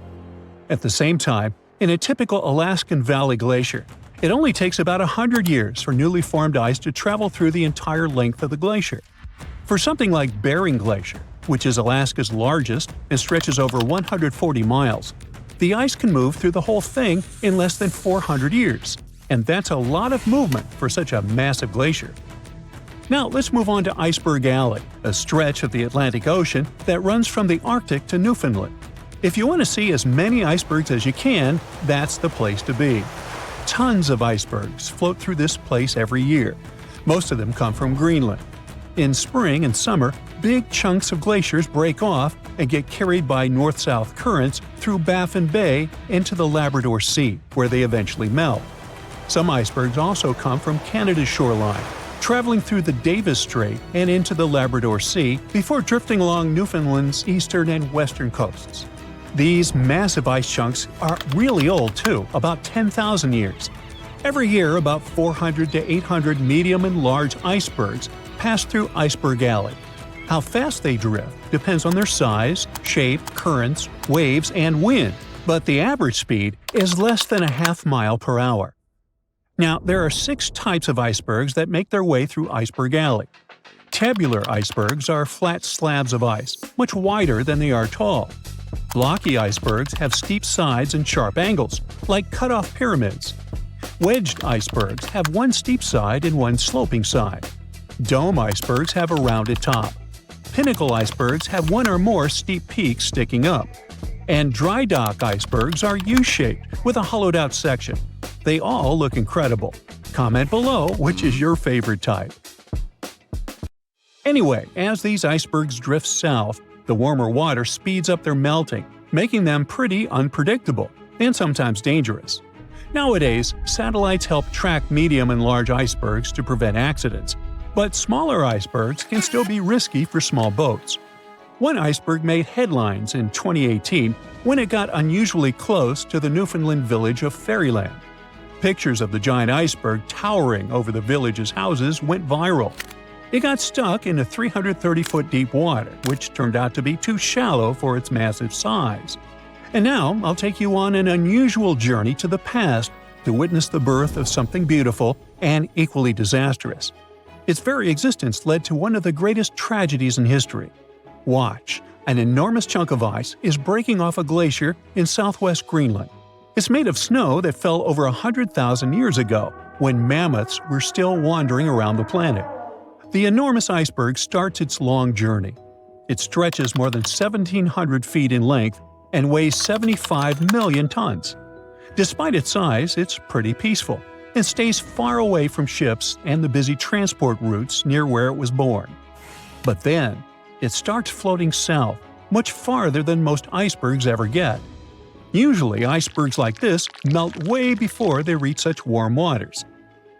At the same time, in a typical Alaskan Valley glacier, it only takes about 100 years for newly formed ice to travel through the entire length of the glacier. For something like Bering Glacier, which is Alaska's largest and stretches over 140 miles, the ice can move through the whole thing in less than 400 years, and that's a lot of movement for such a massive glacier. Now let's move on to Iceberg Alley, a stretch of the Atlantic Ocean that runs from the Arctic to Newfoundland. If you want to see as many icebergs as you can, that's the place to be. Tons of icebergs float through this place every year. Most of them come from Greenland. In spring and summer, big chunks of glaciers break off and get carried by north-south currents through Baffin Bay into the Labrador Sea, where they eventually melt. Some icebergs also come from Canada's shoreline, traveling through the Davis Strait and into the Labrador Sea before drifting along Newfoundland's eastern and western coasts. These massive ice chunks are really old too, about 10,000 years. Every year, about 400 to 800 medium and large icebergs pass through Iceberg Alley. How fast they drift depends on their size, shape, currents, waves, and wind, but the average speed is less than a half mile per hour. Now, there are 6 types of icebergs that make their way through Iceberg Alley. Tabular icebergs are flat slabs of ice, much wider than they are tall. Blocky icebergs have steep sides and sharp angles, like cut-off pyramids. Wedged icebergs have one steep side and one sloping side. Dome icebergs have a rounded top. Pinnacle icebergs have one or more steep peaks sticking up. And dry dock icebergs are U-shaped with a hollowed-out section. They all look incredible. Comment below which is your favorite type. Anyway, as these icebergs drift south, the warmer water speeds up their melting, making them pretty unpredictable and sometimes dangerous. Nowadays, satellites help track medium and large icebergs to prevent accidents, but smaller icebergs can still be risky for small boats. One iceberg made headlines in 2018 when it got unusually close to the Newfoundland village of Fairyland. Pictures of the giant iceberg towering over the village's houses went viral. It got stuck in a 330-foot deep water, which turned out to be too shallow for its massive size. And now, I'll take you on an unusual journey to the past to witness the birth of something beautiful and equally disastrous. Its very existence led to one of the greatest tragedies in history. Watch, an enormous chunk of ice is breaking off a glacier in southwest Greenland. It's made of snow that fell over 100,000 years ago, when mammoths were still wandering around the planet. The enormous iceberg starts its long journey. It stretches more than 1,700 feet in length and weighs 75 million tons. Despite its size, it's pretty peaceful and stays far away from ships and the busy transport routes near where it was born. But then, it starts floating south, much farther than most icebergs ever get. Usually, icebergs like this melt way before they reach such warm waters.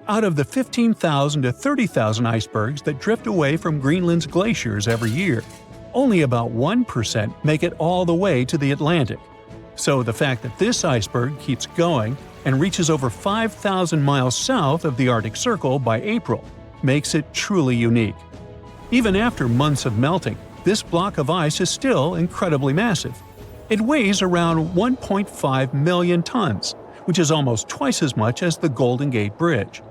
Out of the 15,000 to 30,000 icebergs that drift away from Greenland's glaciers every year, only about 1% make it all the way to the Atlantic. So the fact that this iceberg keeps going and reaches over 5,000 miles south of the Arctic Circle by April makes it truly unique. Even after months of melting, this block of ice is still incredibly massive. It weighs around 1.5 million tons, which is almost twice as much as the Golden Gate Bridge.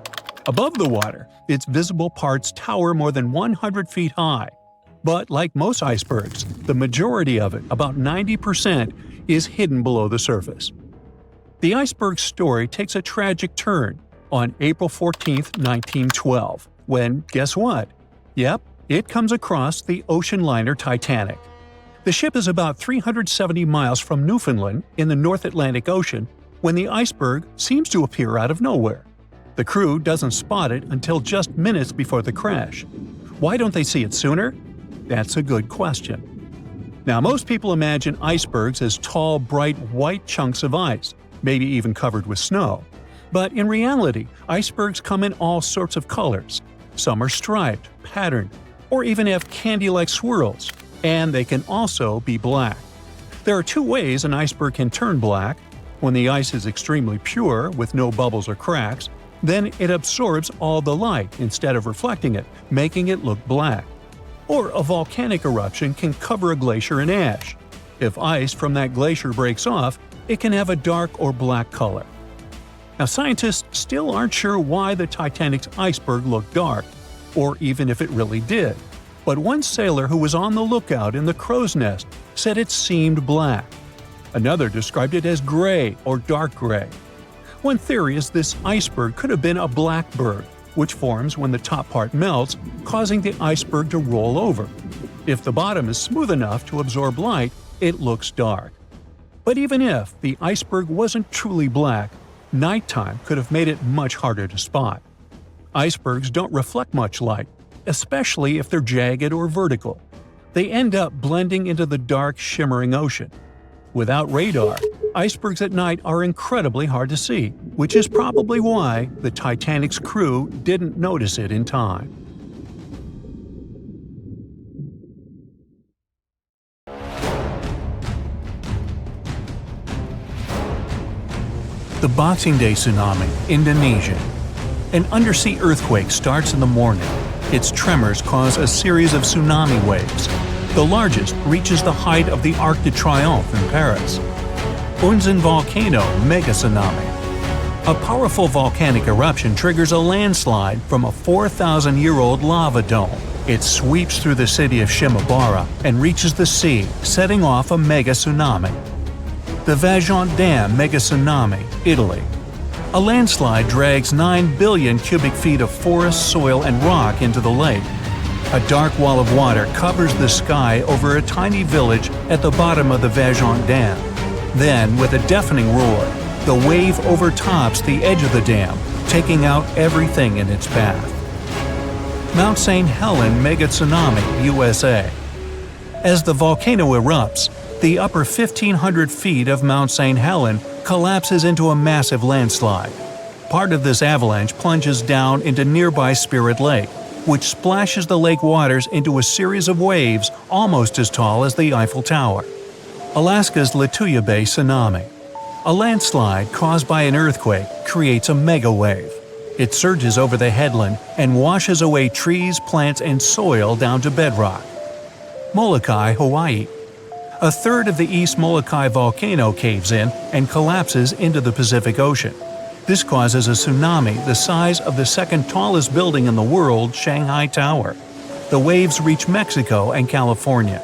Above the water, its visible parts tower more than 100 feet high. But like most icebergs, the majority of it, about 90%, is hidden below the surface. The iceberg's story takes a tragic turn on April 14, 1912, when, guess what? Yep, it comes across the ocean liner Titanic. The ship is about 370 miles from Newfoundland in the North Atlantic Ocean when the iceberg seems to appear out of nowhere. The crew doesn't spot it until just minutes before the crash. Why don't they see it sooner? That's a good question. Now, most people imagine icebergs as tall, bright, white chunks of ice, maybe even covered with snow. But in reality, icebergs come in all sorts of colors. Some are striped, patterned, or even have candy-like swirls, and they can also be black. There are 2 ways an iceberg can turn black. When the ice is extremely pure, with no bubbles or cracks, then it absorbs all the light instead of reflecting it, making it look black. Or a volcanic eruption can cover a glacier in ash. If ice from that glacier breaks off, it can have a dark or black color. Now, scientists still aren't sure why the Titanic's iceberg looked dark, or even if it really did. But one sailor who was on the lookout in the crow's nest said it seemed black. Another described it as gray or dark gray. One theory is this iceberg could have been a blackbird, which forms when the top part melts, causing the iceberg to roll over. If the bottom is smooth enough to absorb light, it looks dark. But even if the iceberg wasn't truly black, nighttime could have made it much harder to spot. Icebergs don't reflect much light, especially if they're jagged or vertical. They end up blending into the dark, shimmering ocean. Without radar, icebergs at night are incredibly hard to see, which is probably why the Titanic's crew didn't notice it in time. The Boxing Day Tsunami, Indonesia. An undersea earthquake starts in the morning. Its tremors cause a series of tsunami waves. The largest reaches the height of the Arc de Triomphe in Paris. Unzen volcano mega tsunami. A powerful volcanic eruption triggers a landslide from a 4,000-year-old lava dome. It sweeps through the city of Shimabara and reaches the sea, setting off a mega tsunami. The Vajont Dam mega tsunami, Italy. A landslide drags 9 billion cubic feet of forest, soil, and rock into the lake. A dark wall of water covers the sky over a tiny village at the bottom of the Vajont Dam. Then, with a deafening roar, the wave overtops the edge of the dam, taking out everything in its path. Mount St. Helens mega tsunami, USA. As the volcano erupts, the upper 1,500 feet of Mount St. Helens collapses into a massive landslide. Part of this avalanche plunges down into nearby Spirit Lake, which splashes the lake waters into a series of waves almost as tall as the Eiffel Tower. Alaska's Lituya Bay tsunami. A landslide caused by an earthquake creates a megawave. It surges over the headland and washes away trees, plants, and soil down to bedrock. Molokai, Hawaii. A third of the East Molokai volcano caves in and collapses into the Pacific Ocean. This causes a tsunami the size of the second tallest building in the world, Shanghai Tower. The waves reach Mexico and California.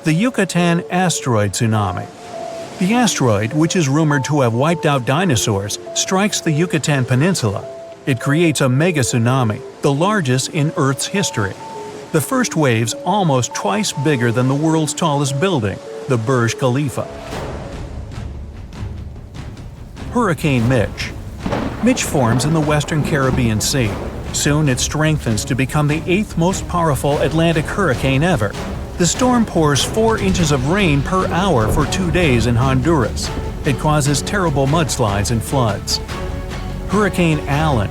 The Yucatan asteroid tsunami. The asteroid, which is rumored to have wiped out dinosaurs, strikes the Yucatan Peninsula. It creates a mega tsunami, the largest in Earth's history. The first wave's almost twice bigger than the world's tallest building, the Burj Khalifa. Hurricane Mitch. Mitch forms in the western Caribbean Sea. Soon it strengthens to become the 8th most powerful Atlantic hurricane ever. The storm pours 4 inches of rain per hour for 2 days in Honduras. It causes terrible mudslides and floods. Hurricane Allen.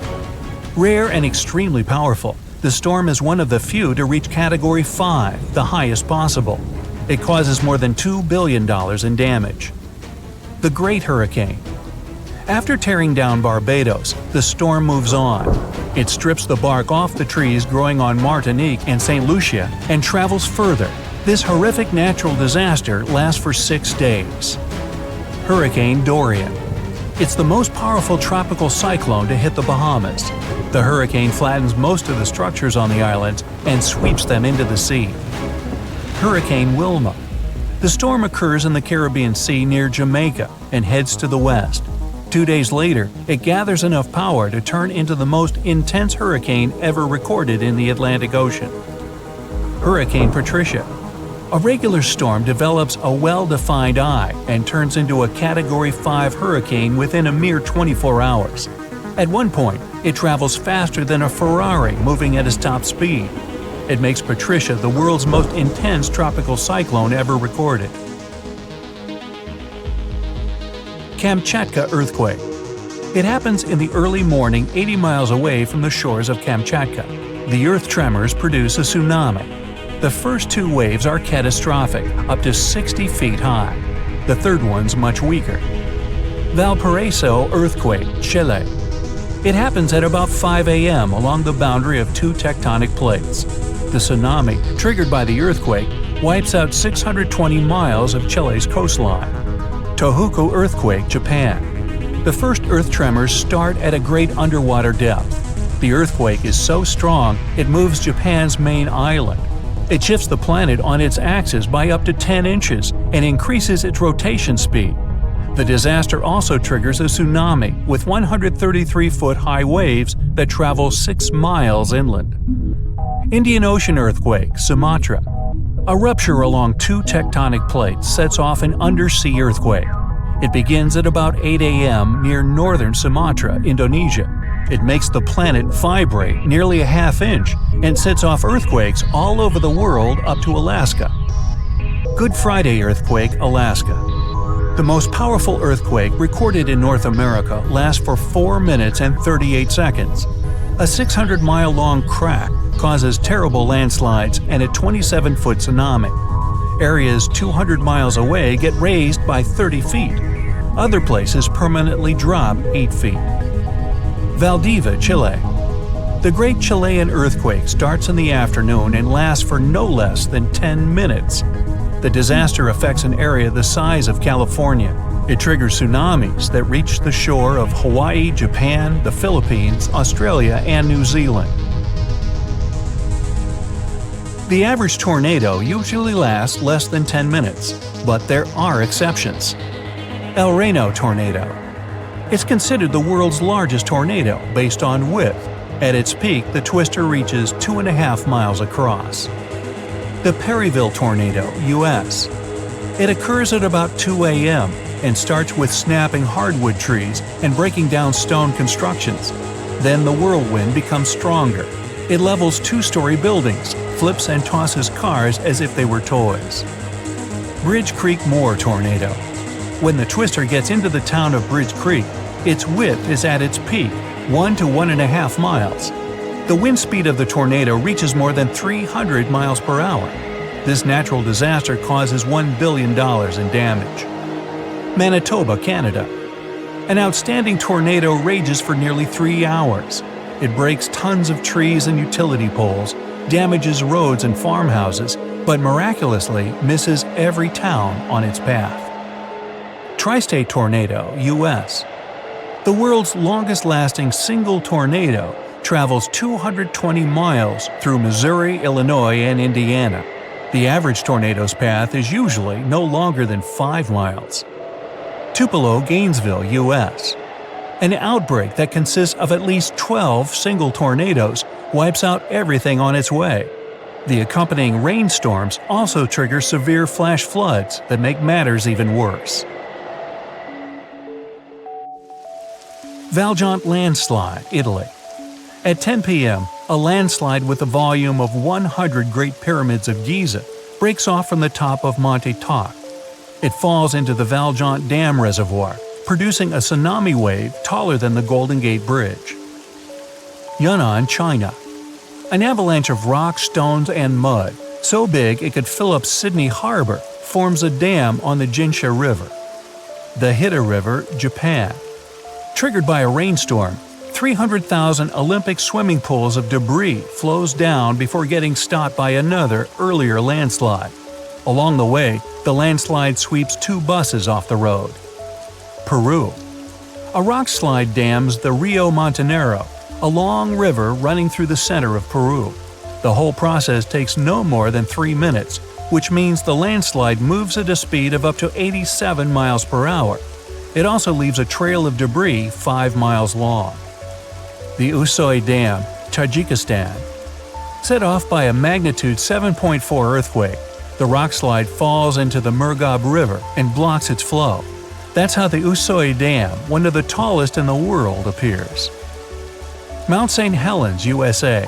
Rare and extremely powerful, the storm is one of the few to reach Category 5, the highest possible. It causes more than $2 billion in damage. The Great Hurricane. After tearing down Barbados, the storm moves on. It strips the bark off the trees growing on Martinique and St. Lucia and travels further. This horrific natural disaster lasts for 6 days. Hurricane Dorian. It's the most powerful tropical cyclone to hit the Bahamas. The hurricane flattens most of the structures on the islands and sweeps them into the sea. Hurricane Wilma. The storm occurs in the Caribbean Sea near Jamaica and heads to the west. 2 days later, it gathers enough power to turn into the most intense hurricane ever recorded in the Atlantic Ocean. Hurricane Patricia. A regular storm develops a well-defined eye and turns into a Category 5 hurricane within a mere 24 hours. At one point, it travels faster than a Ferrari moving at its top speed. It makes Patricia the world's most intense tropical cyclone ever recorded. Kamchatka earthquake. It happens in the early morning 80 miles away from the shores of Kamchatka. The earth tremors produce a tsunami. The first 2 waves are catastrophic, up to 60 feet high. The third one's much weaker. Valparaiso earthquake, Chile. It happens at about 5 a.m. along the boundary of 2 tectonic plates. The tsunami, triggered by the earthquake, wipes out 620 miles of Chile's coastline. Tohoku earthquake, Japan. The first earth tremors start at a great underwater depth. The earthquake is so strong it moves Japan's main island. It shifts the planet on its axis by up to 10 inches and increases its rotation speed. The disaster also triggers a tsunami with 133-foot high waves that travel 6 miles inland. Indian Ocean earthquake, Sumatra. A rupture along 2 tectonic plates sets off an undersea earthquake. It begins at about 8 a.m. near northern Sumatra, Indonesia. It makes the planet vibrate nearly a half inch and sets off earthquakes all over the world up to Alaska. Good Friday earthquake, Alaska. The most powerful earthquake recorded in North America lasts for 4 minutes and 38 seconds. A 600-mile-long crack causes terrible landslides and a 27-foot tsunami. Areas 200 miles away get raised by 30 feet. Other places permanently drop 8 feet. Valdivia, Chile. The Great Chilean Earthquake starts in the afternoon and lasts for no less than 10 minutes. The disaster affects an area the size of California. It triggers tsunamis that reach the shore of Hawaii, Japan, the Philippines, Australia, and New Zealand. The average tornado usually lasts less than 10 minutes, but there are exceptions. El Reno tornado. It's considered the world's largest tornado based on width. At its peak, the twister reaches 2.5 miles across. The Perryville tornado, U.S. It occurs at about 2 a.m. and starts with snapping hardwood trees and breaking down stone constructions. Then the whirlwind becomes stronger. It levels two-story buildings, flips and tosses cars as if they were toys. Bridge Creek Moore tornado. When the twister gets into the town of Bridge Creek, its width is at its peak, 1 to 1.5 miles. The wind speed of the tornado reaches more than 300 miles per hour. This natural disaster causes $1 billion in damage. Manitoba, Canada. An outstanding tornado rages for nearly 3 hours. It breaks tons of trees and utility poles, damages roads and farmhouses, but miraculously misses every town on its path. Tri-State tornado, U.S. The world's longest-lasting single tornado travels 220 miles through Missouri, Illinois, and Indiana. The average tornado's path is usually no longer than 5 miles. Tupelo, Gainesville, U.S. An outbreak that consists of at least 12 single tornadoes wipes out everything on its way. The accompanying rainstorms also trigger severe flash floods that make matters even worse. Valjean landslide, Italy. At 10 p.m., a landslide with a volume of 100 Great Pyramids of Giza breaks off from the top of Monte Toc. It falls into the Valjean Dam reservoir, producing a tsunami wave taller than the Golden Gate Bridge. Yunnan, China. An avalanche of rocks, stones, and mud, so big it could fill up Sydney Harbor, forms a dam on the Jinsha River. The Hida River, Japan. Triggered by a rainstorm, 300,000 Olympic swimming pools of debris flows down before getting stopped by another, earlier landslide. Along the way, the landslide sweeps 2 buses off the road. Peru. A rock slide dams the Rio Montanero, a long river running through the center of Peru. The whole process takes no more than 3 minutes, which means the landslide moves at a speed of up to 87 miles per hour. It also leaves a trail of debris 5 miles long. The Usoy Dam, Tajikistan. Set off by a magnitude 7.4 earthquake, the rockslide falls into the Murghab River and blocks its flow. That's how the Usoy Dam, one of the tallest in the world, appears. Mount St. Helens, USA.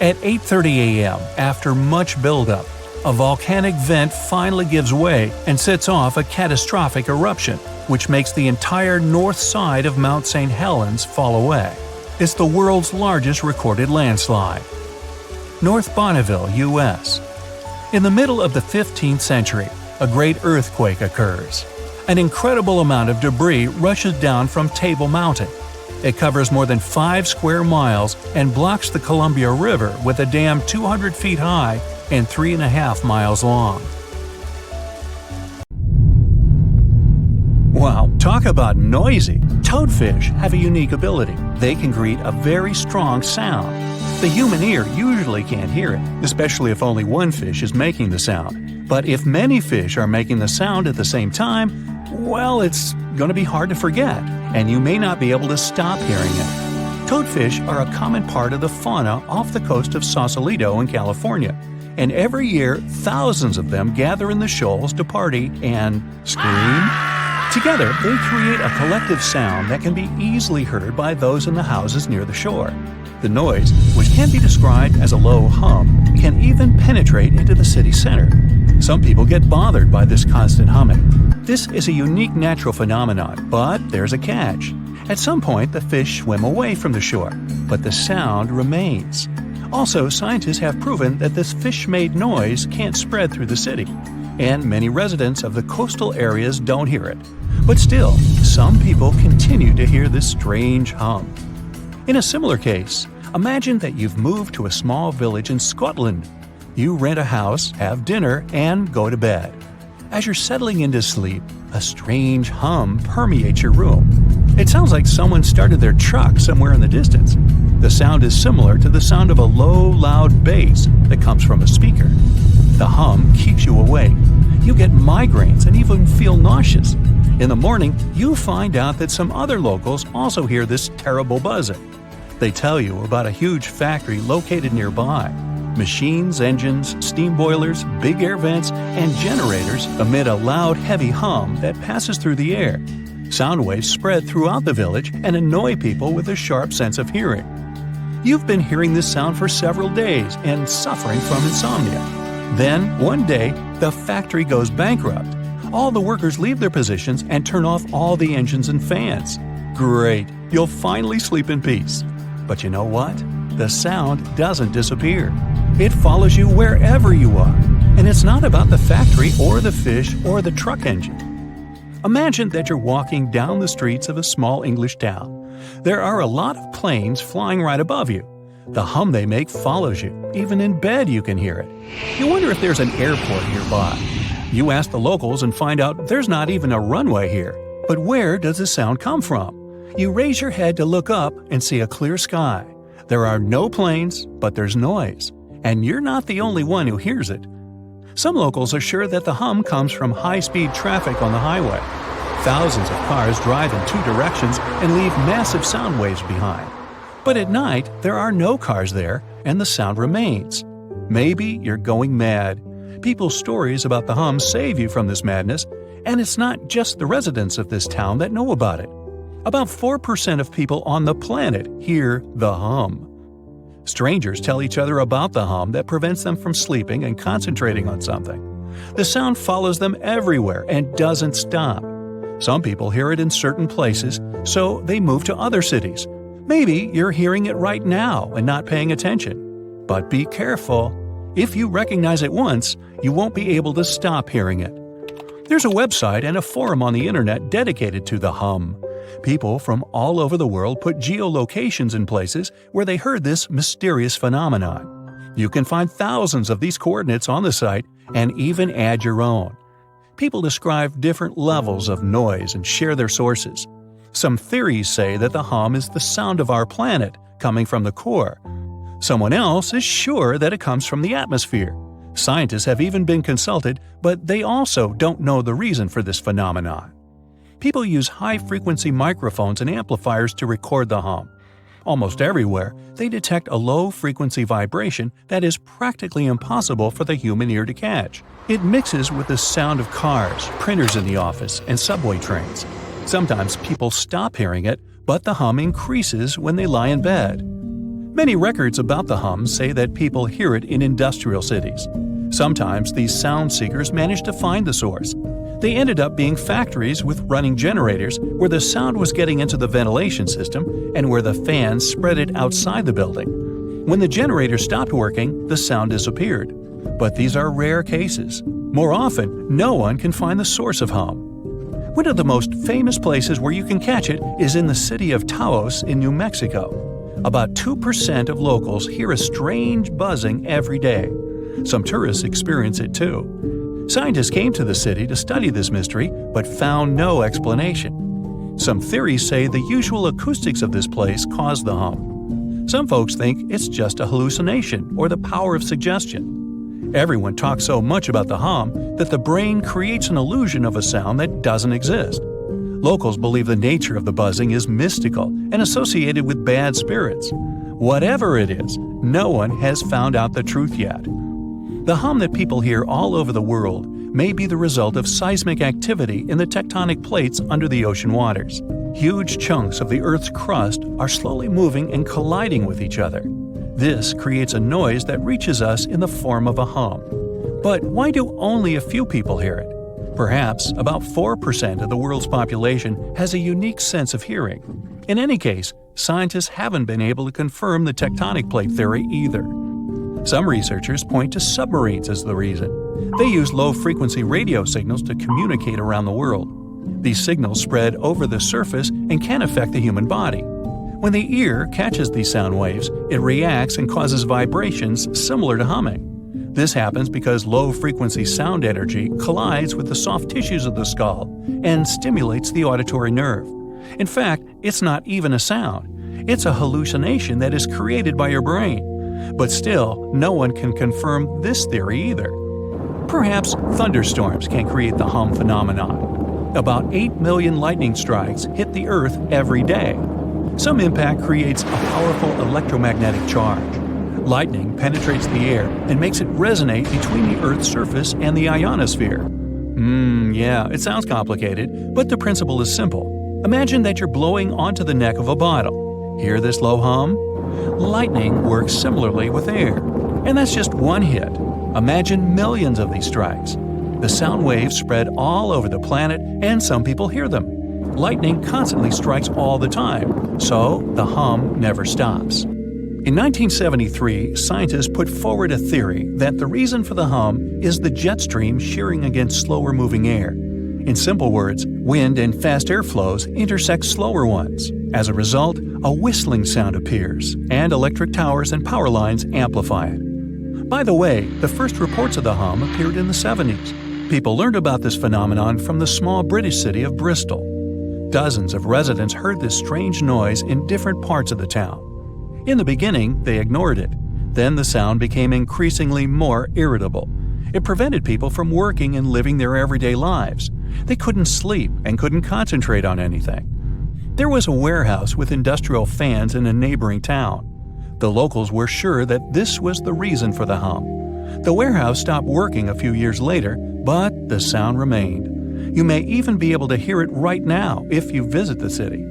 At 8:30 a.m., after much buildup, a volcanic vent finally gives way and sets off a catastrophic eruption, which makes the entire north side of Mount St. Helens fall away. It's the world's largest recorded landslide. North Bonneville, U.S. In the middle of the 15th century, a great earthquake occurs. An incredible amount of debris rushes down from Table Mountain. It covers more than 5 square miles and blocks the Columbia River with a dam 200 feet high and 3.5 miles long. Wow, talk about noisy! Toadfish have a unique ability. They can create a very strong sound. The human ear usually can't hear it, especially if only one fish is making the sound. But if many fish are making the sound at the same time, well, it's going to be hard to forget, and you may not be able to stop hearing it. Toadfish are a common part of the fauna off the coast of Sausalito in California, and every year thousands of them gather in the shoals to party and scream. Together, they create a collective sound that can be easily heard by those in the houses near the shore. The noise, which can be described as a low hum, can even penetrate into the city center. Some people get bothered by this constant humming. This is a unique natural phenomenon, but there's a catch. At some point, the fish swim away from the shore, but the sound remains. Also, scientists have proven that this fish-made noise can't spread through the city, and many residents of the coastal areas don't hear it. But still, some people continue to hear this strange hum. In a similar case, imagine that you've moved to a small village in Scotland. You rent a house, have dinner, and go to bed. As you're settling into sleep, A strange hum permeates your room. It sounds like someone started their truck somewhere in the distance. The sound is similar to the sound of a low, loud bass that comes from a speaker. The hum keeps you awake. You get migraines and even feel nauseous. In the morning, you find out that some other locals also hear this terrible buzzing. They tell you about a huge factory located nearby. Machines, engines, steam boilers, big air vents, and generators emit a loud, heavy hum that passes through the air. Sound waves spread throughout the village and annoy people with a sharp sense of hearing. You've been hearing this sound for several days and suffering from insomnia. Then, one day, the factory goes bankrupt. All the workers leave their positions and turn off all the engines and fans. Great, you'll finally sleep in peace. But you know what? The sound doesn't disappear. It follows you wherever you are. And it's not about the factory or the fish or the truck engine. Imagine that you're walking down the streets of a small English town. There are a lot of planes flying right above you. The hum they make follows you. Even in bed you can hear it. You wonder if there's an airport nearby. You ask the locals and find out there's not even a runway here. But where does the sound come from? You raise your head to look up and see a clear sky. There are no planes, but there's noise. And you're not the only one who hears it. Some locals are sure that the hum comes from high-speed traffic on the highway. Thousands of cars drive in two directions and leave massive sound waves behind. But at night, there are no cars there, and the sound remains. Maybe you're going mad. People's stories about the hum save you from this madness, and it's not just the residents of this town that know about it. About 4% of people on the planet hear the hum. Strangers tell each other about the hum that prevents them from sleeping and concentrating on something. The sound follows them everywhere and doesn't stop. Some people hear it in certain places, so they move to other cities. Maybe you're hearing it right now and not paying attention. But be careful. If you recognize it once, you won't be able to stop hearing it. There's a website and a forum on the internet dedicated to the hum. People from all over the world put geolocations in places where they heard this mysterious phenomenon. You can find thousands of these coordinates on the site and even add your own. People describe different levels of noise and share their sources. Some theories say that the hum is the sound of our planet coming from the core. Someone else is sure that it comes from the atmosphere. Scientists have even been consulted, but they also don't know the reason for this phenomenon. People use high-frequency microphones and amplifiers to record the hum. Almost everywhere, they detect a low-frequency vibration that is practically impossible for the human ear to catch. It mixes with the sound of cars, printers in the office, and subway trains. Sometimes people stop hearing it, but the hum increases when they lie in bed. Many records about the hum say that people hear it in industrial cities. Sometimes these sound seekers manage to find the source. They ended up being factories with running generators where the sound was getting into the ventilation system and where the fans spread it outside the building. When the generator stopped working, the sound disappeared. But these are rare cases. More often, no one can find the source of hum. One of the most famous places where you can catch it is in the city of Taos in New Mexico. About 2% of locals hear a strange buzzing every day. Some tourists experience it too. Scientists came to the city to study this mystery, but found no explanation. Some theories say the usual acoustics of this place cause the hum. Some folks think it's just a hallucination or the power of suggestion. Everyone talks so much about the hum that the brain creates an illusion of a sound that doesn't exist. Locals believe the nature of the buzzing is mystical and associated with bad spirits. Whatever it is, no one has found out the truth yet. The hum that people hear all over the world may be the result of seismic activity in the tectonic plates under the ocean waters. Huge chunks of the Earth's crust are slowly moving and colliding with each other. This creates a noise that reaches us in the form of a hum. But why do only a few people hear it? Perhaps about 4% of the world's population has a unique sense of hearing. In any case, scientists haven't been able to confirm the tectonic plate theory either. Some researchers point to submarines as the reason. They use low-frequency radio signals to communicate around the world. These signals spread over the surface and can affect the human body. When the ear catches these sound waves, it reacts and causes vibrations similar to humming. This happens because low-frequency sound energy collides with the soft tissues of the skull and stimulates the auditory nerve. In fact, it's not even a sound. It's a hallucination that is created by your brain. But still, no one can confirm this theory either. Perhaps thunderstorms can create the hum phenomenon. About 8 million lightning strikes hit the Earth every day. Some impact creates a powerful electromagnetic charge. Lightning penetrates the air and makes it resonate between the Earth's surface and the ionosphere. Yeah, it sounds complicated, but the principle is simple. Imagine that you're blowing onto the neck of a bottle. Hear this low hum? Lightning works similarly with air. And that's just one hit. Imagine millions of these strikes. The sound waves spread all over the planet, and some people hear them. Lightning constantly strikes all the time, so the hum never stops. In 1973, scientists put forward a theory that the reason for the hum is the jet stream shearing against slower-moving air. In simple words, wind and fast air flows intersect slower ones. As a result, a whistling sound appears, and electric towers and power lines amplify it. By the way, the first reports of the hum appeared in the 70s. People learned about this phenomenon from the small British city of Bristol. Dozens of residents heard this strange noise in different parts of the town. In the beginning, they ignored it. Then the sound became increasingly more irritable. It prevented people from working and living their everyday lives. They couldn't sleep and couldn't concentrate on anything. There was a warehouse with industrial fans in a neighboring town. The locals were sure that this was the reason for the hum. The warehouse stopped working a few years later, but the sound remained. You may even be able to hear it right now if you visit the city.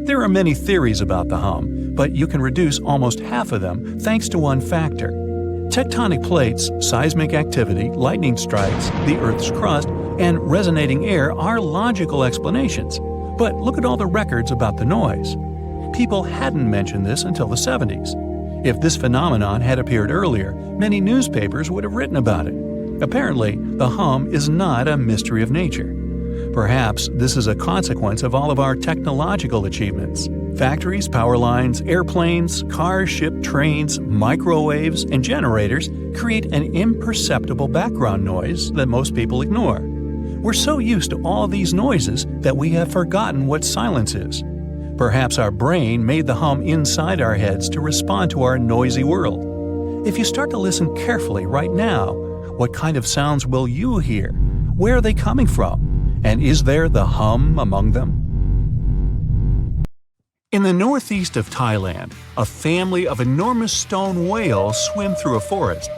There are many theories about the hum, but you can reduce almost half of them thanks to one factor. Tectonic plates, seismic activity, lightning strikes, the Earth's crust, and resonating air are logical explanations. But look at all the records about the noise. People hadn't mentioned this until the 70s. If this phenomenon had appeared earlier, many newspapers would have written about it. Apparently, the hum is not a mystery of nature. Perhaps this is a consequence of all of our technological achievements. Factories, power lines, airplanes, cars, ships, trains, microwaves, and generators create an imperceptible background noise that most people ignore. We're so used to all these noises that we have forgotten what silence is. Perhaps our brain made the hum inside our heads to respond to our noisy world. If you start to listen carefully right now, what kind of sounds will you hear? Where are they coming from? And is there the hum among them? In the northeast of Thailand, a family of enormous stone whales swim through a forest.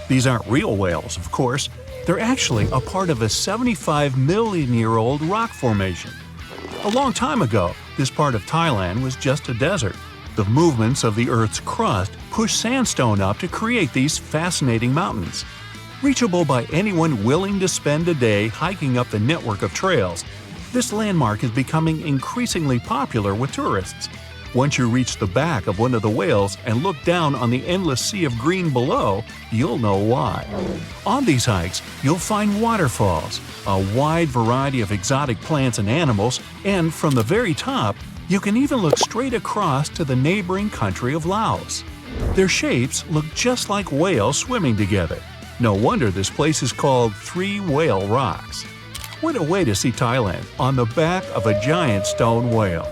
These aren't real whales, of course. They're actually a part of a 75-million-year-old rock formation. A long time ago, this part of Thailand was just a desert. The movements of the Earth's crust pushed sandstone up to create these fascinating mountains. Reachable by anyone willing to spend a day hiking up the network of trails, this landmark is becoming increasingly popular with tourists. Once you reach the back of one of the whales and look down on the endless sea of green below, you'll know why. On these hikes, you'll find waterfalls, a wide variety of exotic plants and animals, and from the very top, you can even look straight across to the neighboring country of Laos. Their shapes look just like whales swimming together. No wonder this place is called Three Whale Rocks. What a way to see Thailand on the back of a giant stone whale.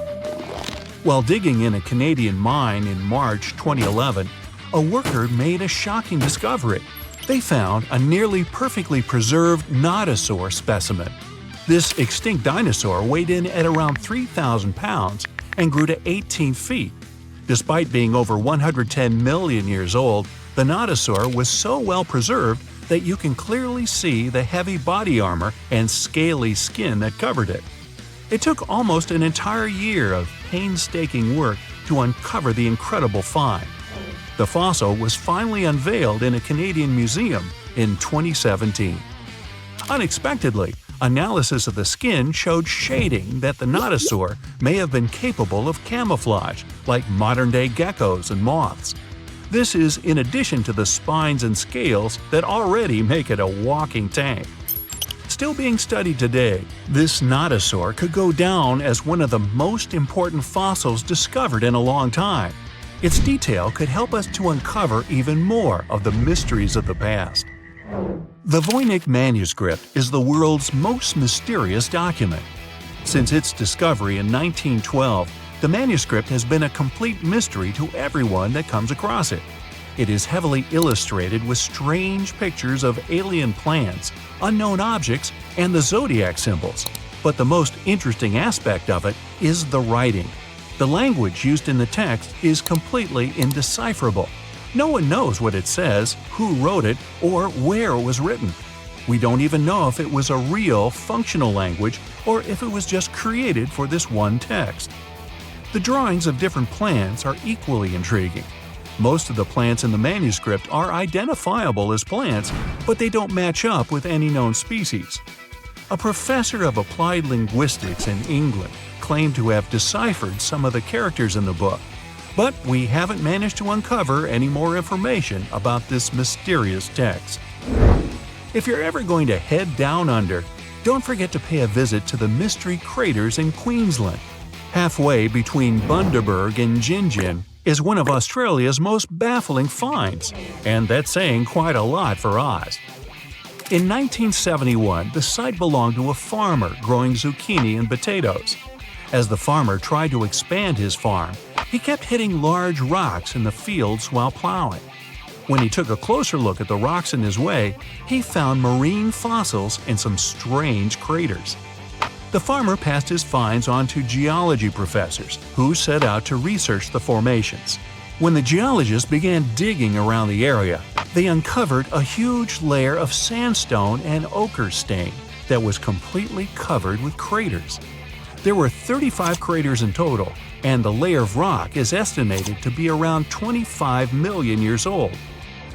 While digging in a Canadian mine in March 2011, a worker made a shocking discovery. They found a nearly perfectly preserved nodosaur specimen. This extinct dinosaur weighed in at around 3,000 pounds and grew to 18 feet. Despite being over 110 million years old, the nodosaur was so well preserved that you can clearly see the heavy body armor and scaly skin that covered it. It took almost an entire year of painstaking work to uncover the incredible find. The fossil was finally unveiled in a Canadian museum in 2017. Unexpectedly, analysis of the skin showed shading that the nodosaur may have been capable of camouflage, like modern-day geckos and moths. This is in addition to the spines and scales that already make it a walking tank. Still being studied today, this nodosaur could go down as one of the most important fossils discovered in a long time. Its detail could help us to uncover even more of the mysteries of the past. The Voynich manuscript is the world's most mysterious document. Since its discovery in 1912, the manuscript has been a complete mystery to everyone that comes across it. It is heavily illustrated with strange pictures of alien planets, unknown objects, and the zodiac symbols. But the most interesting aspect of it is the writing. The language used in the text is completely indecipherable. No one knows what it says, who wrote it, or where it was written. We don't even know if it was a real, functional language or if it was just created for this one text. The drawings of different plants are equally intriguing. Most of the plants in the manuscript are identifiable as plants, but they don't match up with any known species. A professor of applied linguistics in England claimed to have deciphered some of the characters in the book, but we haven't managed to uncover any more information about this mysterious text. If you're ever going to head down under, don't forget to pay a visit to the Mystery Craters in Queensland. Halfway between Bundaberg and Gingin is one of Australia's most baffling finds, and that's saying quite a lot for Oz. In 1971, the site belonged to a farmer growing zucchini and potatoes. As the farmer tried to expand his farm, he kept hitting large rocks in the fields while plowing. When he took a closer look at the rocks in his way, he found marine fossils and some strange craters. The farmer passed his finds on to geology professors, who set out to research the formations. When the geologists began digging around the area, they uncovered a huge layer of sandstone and ochre stain that was completely covered with craters. There were 35 craters in total, and the layer of rock is estimated to be around 25 million years old.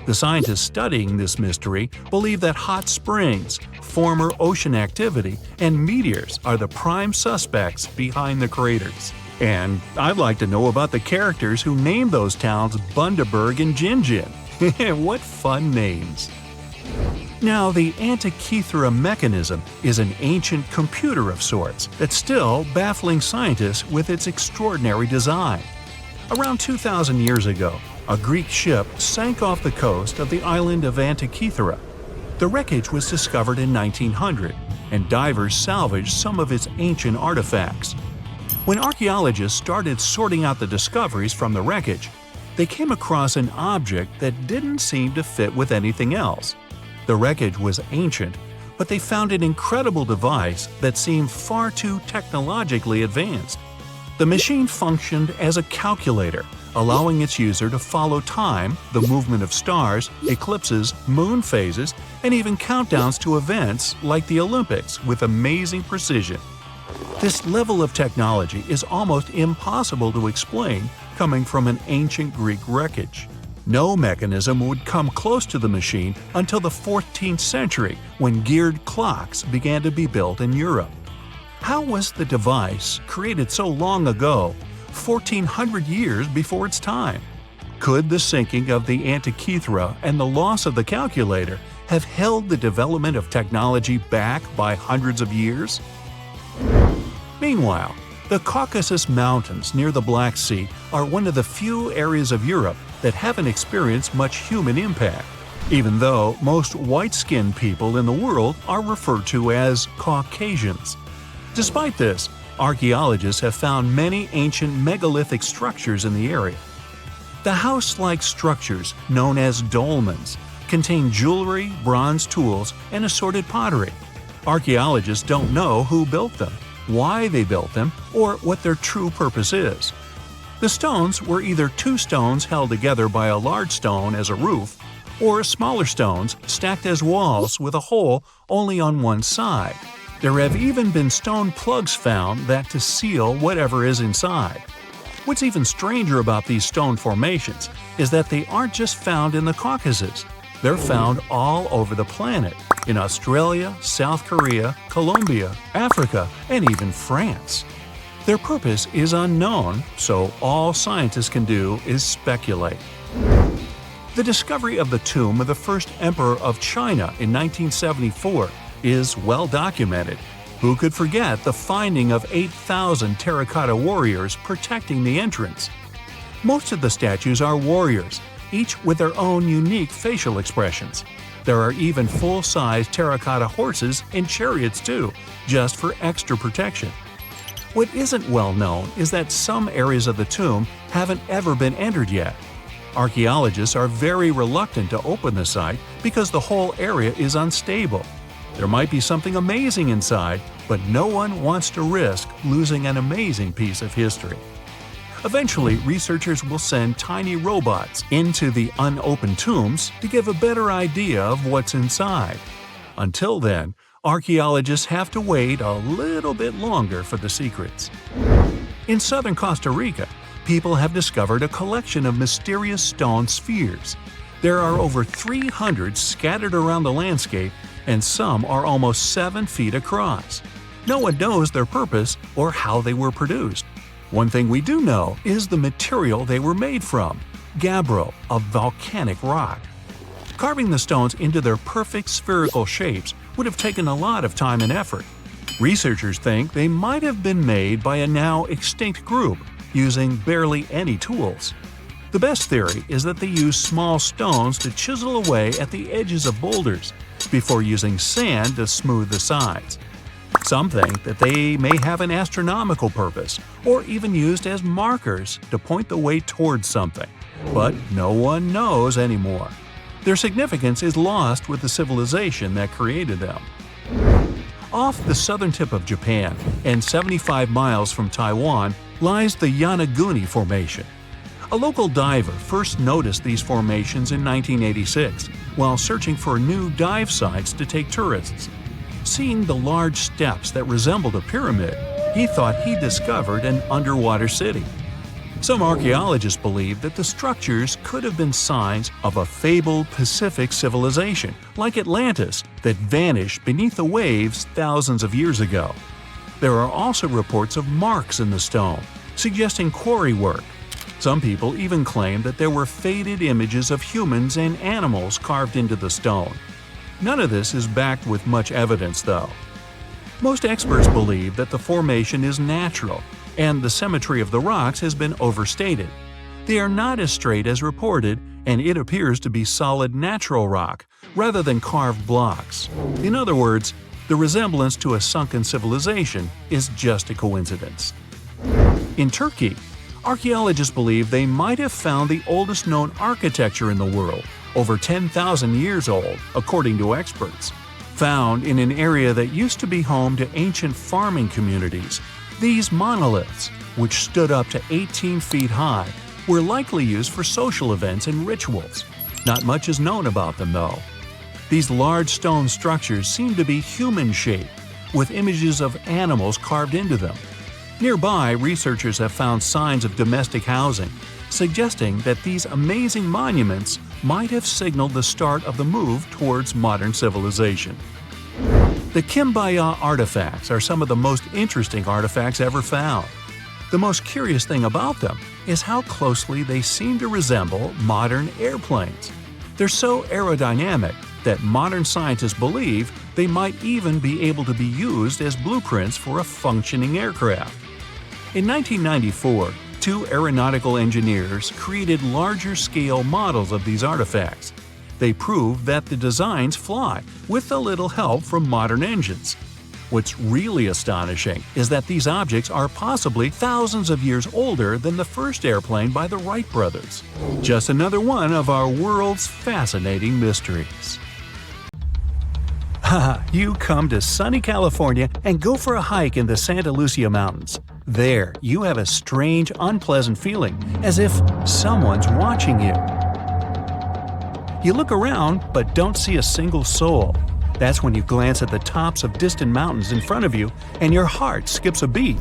The scientists studying this mystery believe that hot springs, former ocean activity, and meteors are the prime suspects behind the craters. And I'd like to know about the characters who named those towns Bundaberg and Gingin. What fun names! Now, the Antikythera mechanism is an ancient computer of sorts that's still baffling scientists with its extraordinary design. Around 2,000 years ago, a Greek ship sank off the coast of the island of Antikythera. The wreckage was discovered in 1900, and divers salvaged some of its ancient artifacts. When archaeologists started sorting out the discoveries from the wreckage, they came across an object that didn't seem to fit with anything else. The wreckage was ancient, but they found an incredible device that seemed far too technologically advanced. The machine functioned as a calculator, allowing its user to follow time, the movement of stars, eclipses, moon phases, and even countdowns to events like the Olympics with amazing precision. This level of technology is almost impossible to explain coming from an ancient Greek wreckage. No mechanism would come close to the machine until the 14th century, when geared clocks began to be built in Europe. How was the device, created so long ago, 1,400 years before its time? Could the sinking of the Antikythera and the loss of the calculator have held the development of technology back by hundreds of years? Meanwhile, the Caucasus Mountains near the Black Sea are one of the few areas of Europe that haven't experienced much human impact, even though most white-skinned people in the world are referred to as Caucasians. Despite this, archaeologists have found many ancient megalithic structures in the area. The house-like structures, known as dolmens, contain jewelry, bronze tools, and assorted pottery. Archaeologists don't know who built them, why they built them, or what their true purpose is. The stones were either two stones held together by a large stone as a roof, or smaller stones stacked as walls with a hole only on one side. There have even been stone plugs found that to seal whatever is inside. What's even stranger about these stone formations is that they aren't just found in the Caucasus. They're found all over the planet, in Australia, South Korea, Colombia, Africa, and even France. Their purpose is unknown, so all scientists can do is speculate. The discovery of the tomb of the first emperor of China in 1974 is well documented. Who could forget the finding of 8,000 terracotta warriors protecting the entrance? Most of the statues are warriors, each with their own unique facial expressions. There are even full-size terracotta horses and chariots too, just for extra protection. What isn't well known is that some areas of the tomb haven't ever been entered yet. Archaeologists are very reluctant to open the site because the whole area is unstable. There might be something amazing inside, but no one wants to risk losing an amazing piece of history. Eventually, researchers will send tiny robots into the unopened tombs to give a better idea of what's inside. Until then, archaeologists have to wait a little bit longer for the secrets. In southern Costa Rica, people have discovered a collection of mysterious stone spheres. There are over 300 scattered around the landscape, and some are almost 7 feet across. No one knows their purpose or how they were produced. One thing we do know is the material they were made from – gabbro, a volcanic rock. Carving the stones into their perfect spherical shapes would have taken a lot of time and effort. Researchers think they might have been made by a now extinct group using barely any tools. The best theory is that they used small stones to chisel away at the edges of boulders before using sand to smooth the sides. Some think that they may have an astronomical purpose or even used as markers to point the way towards something, but no one knows anymore. Their significance is lost with the civilization that created them. Off the southern tip of Japan and 75 miles from Taiwan lies the Yonaguni Formation. A local diver first noticed these formations in 1986 while searching for new dive sites to take tourists. Seeing the large steps that resembled a pyramid, he thought he discovered an underwater city. Some archaeologists believe that the structures could have been signs of a fabled Pacific civilization, like Atlantis, that vanished beneath the waves thousands of years ago. There are also reports of marks in the stone, suggesting quarry work. Some people even claim that there were faded images of humans and animals carved into the stone. None of this is backed with much evidence, though. Most experts believe that the formation is natural, and the symmetry of the rocks has been overstated. They are not as straight as reported, and it appears to be solid natural rock, rather than carved blocks. In other words, the resemblance to a sunken civilization is just a coincidence. In Turkey, archaeologists believe they might have found the oldest known architecture in the world, over 10,000 years old, according to experts. Found in an area that used to be home to ancient farming communities, these monoliths, which stood up to 18 feet high, were likely used for social events and rituals. Not much is known about them, though. These large stone structures seem to be human-shaped, with images of animals carved into them. Nearby, researchers have found signs of domestic housing, suggesting that these amazing monuments might have signaled the start of the move towards modern civilization. The Kimbaya artifacts are some of the most interesting artifacts ever found. The most curious thing about them is how closely they seem to resemble modern airplanes. They're so aerodynamic that modern scientists believe they might even be able to be used as blueprints for a functioning aircraft. In 1994, 2 aeronautical engineers created larger-scale models of these artifacts. They proved that the designs fly, with a little help from modern engines. What's really astonishing is that these objects are possibly thousands of years older than the first airplane by the Wright brothers. Just another one of our world's fascinating mysteries. You come to sunny California and go for a hike in the Santa Lucia Mountains. There, you have a strange, unpleasant feeling, as if someone's watching you. You look around, but don't see a single soul. That's when you glance at the tops of distant mountains in front of you, and your heart skips a beat.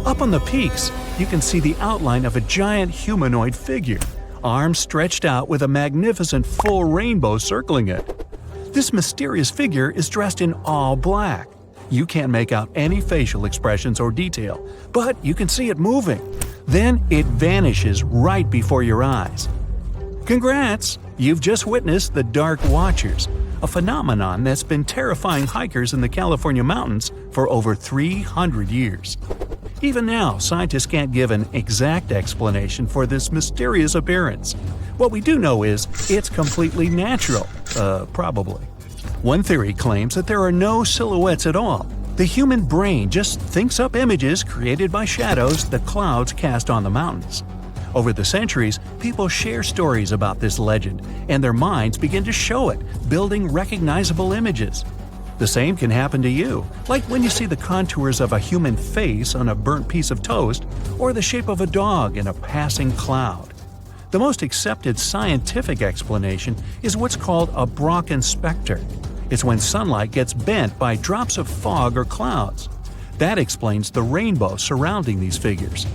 Up on the peaks, you can see the outline of a giant humanoid figure, arms stretched out with a magnificent full rainbow circling it. This mysterious figure is dressed in all black. You can't make out any facial expressions or detail, but you can see it moving. Then it vanishes right before your eyes. Congrats! You've just witnessed the Dark Watchers, a phenomenon that's been terrifying hikers in the California mountains for over 300 years. Even now, scientists can't give an exact explanation for this mysterious appearance. What we do know is it's completely natural, probably. One theory claims that there are no silhouettes at all, The human brain just thinks up images created by shadows the clouds cast on the mountains. Over the centuries, people share stories about this legend, and their minds begin to show it, building recognizable images. The same can happen to you, like when you see the contours of a human face on a burnt piece of toast, or the shape of a dog in a passing cloud. The most accepted scientific explanation is what's called a Brocken specter. It's when sunlight gets bent by drops of fog or clouds. That explains the rainbow surrounding these figures.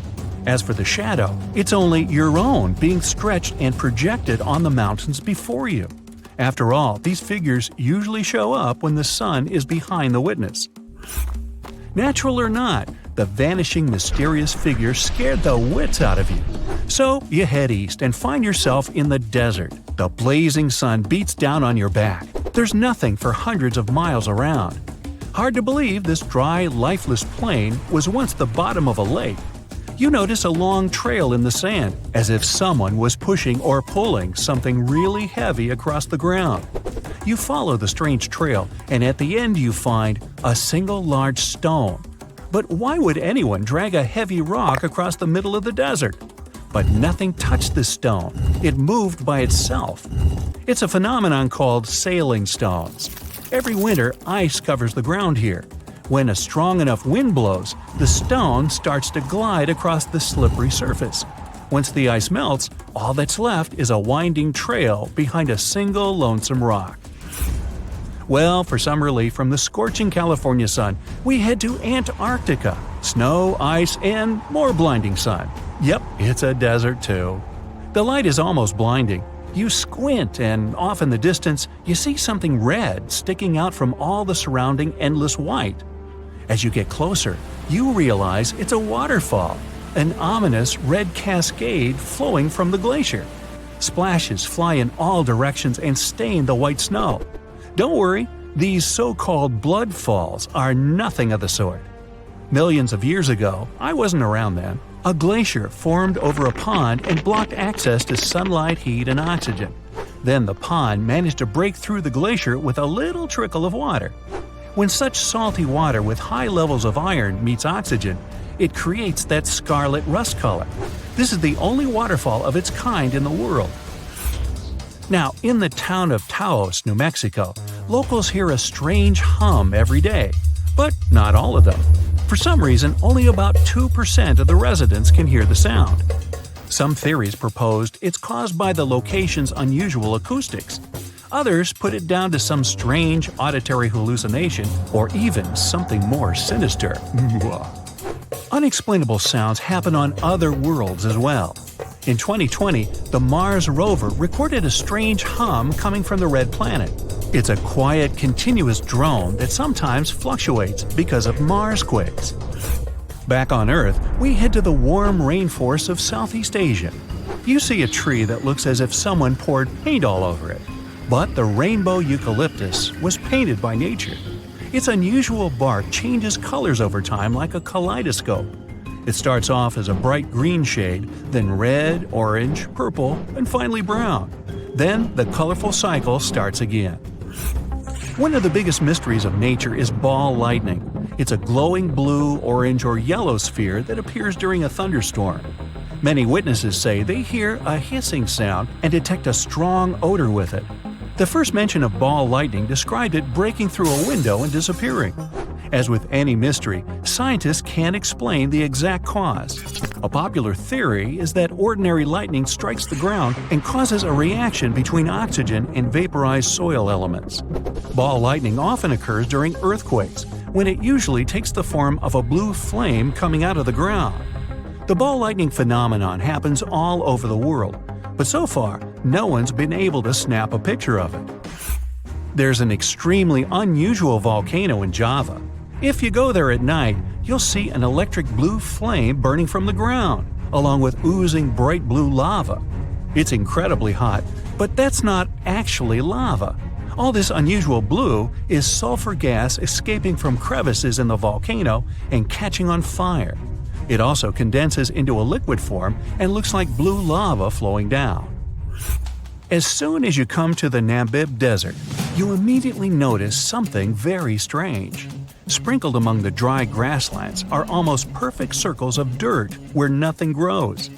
As for the shadow, it's only your own being stretched and projected on the mountains before you. After all, these figures usually show up when the sun is behind the witness. Natural or not, the vanishing mysterious figure scared the wits out of you. So you head east and find yourself in the desert. The blazing sun beats down on your back. There's nothing for hundreds of miles around. Hard to believe this dry, lifeless plain was once the bottom of a lake. You notice a long trail in the sand, as if someone was pushing or pulling something really heavy across the ground. You follow the strange trail, and at the end you find a single large stone. But why would anyone drag a heavy rock across the middle of the desert? But nothing touched this stone. It moved by itself. It's a phenomenon called sailing stones. Every winter, ice covers the ground here. When a strong enough wind blows, the stone starts to glide across the slippery surface. Once the ice melts, all that's left is a winding trail behind a single lonesome rock. Well, for some relief from the scorching California sun, we head to Antarctica. Snow, ice, and more blinding sun. Yep, it's a desert too. The light is almost blinding. You squint, and off in the distance, you see something red sticking out from all the surrounding endless white. As you get closer, you realize it's a waterfall, an ominous red cascade flowing from the glacier. Splashes fly in all directions and stain the white snow. Don't worry, these so-called blood falls are nothing of the sort. Millions of years ago, I wasn't around then, a glacier formed over a pond and blocked access to sunlight, heat, and oxygen. Then the pond managed to break through the glacier with a little trickle of water. When such salty water with high levels of iron meets oxygen, it creates that scarlet rust color. This is the only waterfall of its kind in the world. Now, in the town of Taos, New Mexico, locals hear a strange hum every day. But not all of them. For some reason, only about 2% of the residents can hear the sound. Some theories proposed it's caused by the location's unusual acoustics. Others put it down to some strange auditory hallucination or even something more sinister. Unexplainable sounds happen on other worlds as well. In 2020, the Mars rover recorded a strange hum coming from the red planet. It's a quiet, continuous drone that sometimes fluctuates because of Marsquakes. Back on Earth, we head to the warm rainforests of Southeast Asia. You see a tree that looks as if someone poured paint all over it. But the rainbow eucalyptus was painted by nature. Its unusual bark changes colors over time like a kaleidoscope. It starts off as a bright green shade, then red, orange, purple, and finally brown. Then the colorful cycle starts again. One of the biggest mysteries of nature is ball lightning. It's a glowing blue, orange, or yellow sphere that appears during a thunderstorm. Many witnesses say they hear a hissing sound and detect a strong odor with it. The first mention of ball lightning described it breaking through a window and disappearing. As with any mystery, scientists can't explain the exact cause. A popular theory is that ordinary lightning strikes the ground and causes a reaction between oxygen and vaporized soil elements. Ball lightning often occurs during earthquakes, when it usually takes the form of a blue flame coming out of the ground. The ball lightning phenomenon happens all over the world, but so far, no one's been able to snap a picture of it. There's an extremely unusual volcano in Java. If you go there at night, you'll see an electric blue flame burning from the ground, along with oozing bright blue lava. It's incredibly hot, but that's not actually lava. All this unusual blue is sulfur gas escaping from crevices in the volcano and catching on fire. It also condenses into a liquid form and looks like blue lava flowing down. As soon as you come to the Namib Desert, you immediately notice something very strange. sprinkled among the dry grasslands are almost perfect circles of dirt where nothing grows.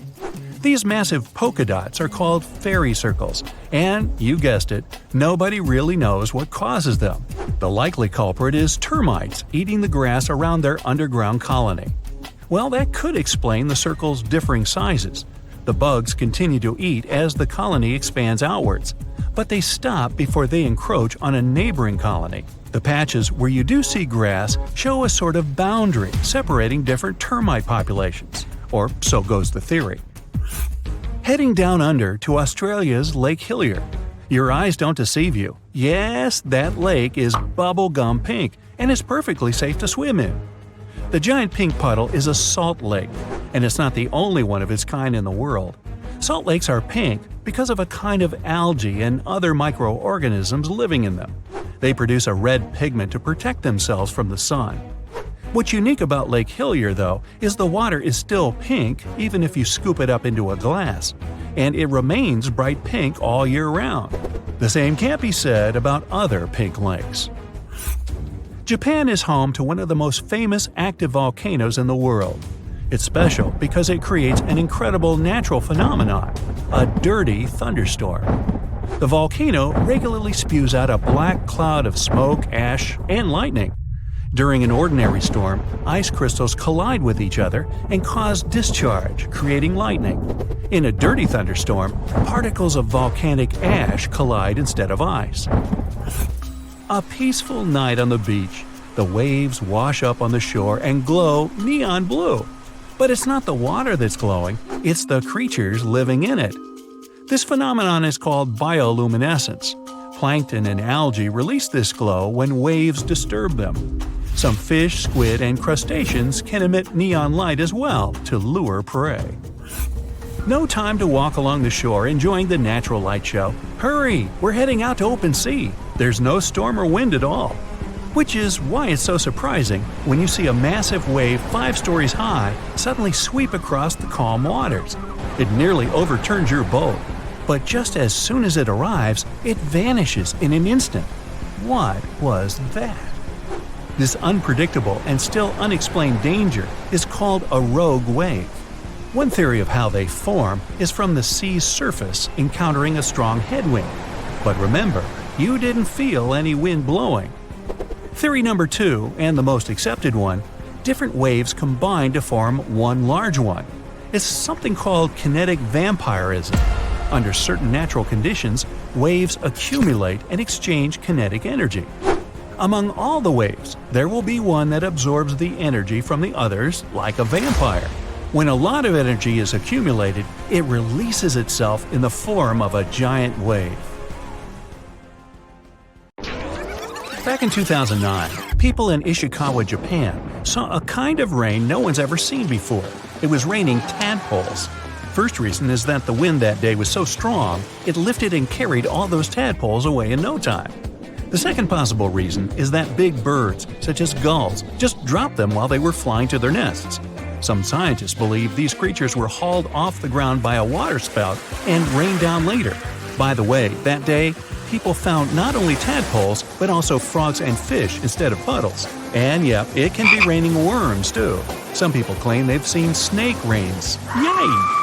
These massive polka dots are called fairy circles, and, you guessed it, nobody really knows what causes them. The likely culprit is termites eating the grass around their underground colony. Well, that could explain the circle's differing sizes. The bugs continue to eat as the colony expands outwards, but they stop before they encroach on a neighboring colony. The patches where you do see grass show a sort of boundary separating different termite populations, or so goes the theory. Heading down under to Australia's Lake Hillier. Your eyes don't deceive you. Yes, that lake is bubblegum pink and is perfectly safe to swim in. The giant pink puddle is a salt lake, and it's not the only one of its kind in the world. Salt lakes are pink because of a kind of algae and other microorganisms living in them. They produce a red pigment to protect themselves from the sun. What's unique about Lake Hillier, though, is the water is still pink even if you scoop it up into a glass, and it remains bright pink all year round. The same can't be said about other pink lakes. Japan is home to one of the most famous active volcanoes in the world. It's special because it creates an incredible natural phenomenon, a dirty thunderstorm. The volcano regularly spews out a black cloud of smoke, ash, and lightning. During an ordinary storm, ice crystals collide with each other and cause discharge, creating lightning. In a dirty thunderstorm, particles of volcanic ash collide instead of ice. A peaceful night on the beach. The waves wash up on the shore and glow neon blue. But it's not the water that's glowing, it's the creatures living in it. This phenomenon is called bioluminescence. Plankton and algae release this glow when waves disturb them. Some fish, squid, and crustaceans can emit neon light as well to lure prey. No time to walk along the shore enjoying the natural light show. Hurry! We're heading out to open sea. There's no storm or wind at all. Which is why it's so surprising when you see a massive wave 5 stories high suddenly sweep across the calm waters. It nearly overturns your boat. But just as soon as it arrives, it vanishes in an instant. What was that? This unpredictable and still unexplained danger is called a rogue wave. One theory of how they form is from the sea's surface encountering a strong headwind. But remember, you didn't feel any wind blowing. Theory number 2, and the most accepted one, different waves combine to form one large one. It's something called kinetic vampirism. Under certain natural conditions, waves accumulate and exchange kinetic energy. Among all the waves, there will be one that absorbs the energy from the others like a vampire. When a lot of energy is accumulated, it releases itself in the form of a giant wave. Back in 2009, people in Ishikawa, Japan, saw a kind of rain no one's ever seen before. It was raining tadpoles. First reason is that the wind that day was so strong, it lifted and carried all those tadpoles away in no time. The second possible reason is that big birds, such as gulls, just dropped them while they were flying to their nests. Some scientists believe these creatures were hauled off the ground by a waterspout and rained down later. By the way, that day, people found not only tadpoles, but also frogs and fish instead of puddles. And yep, it can be raining worms too. Some people claim they've seen snake rains. Yay!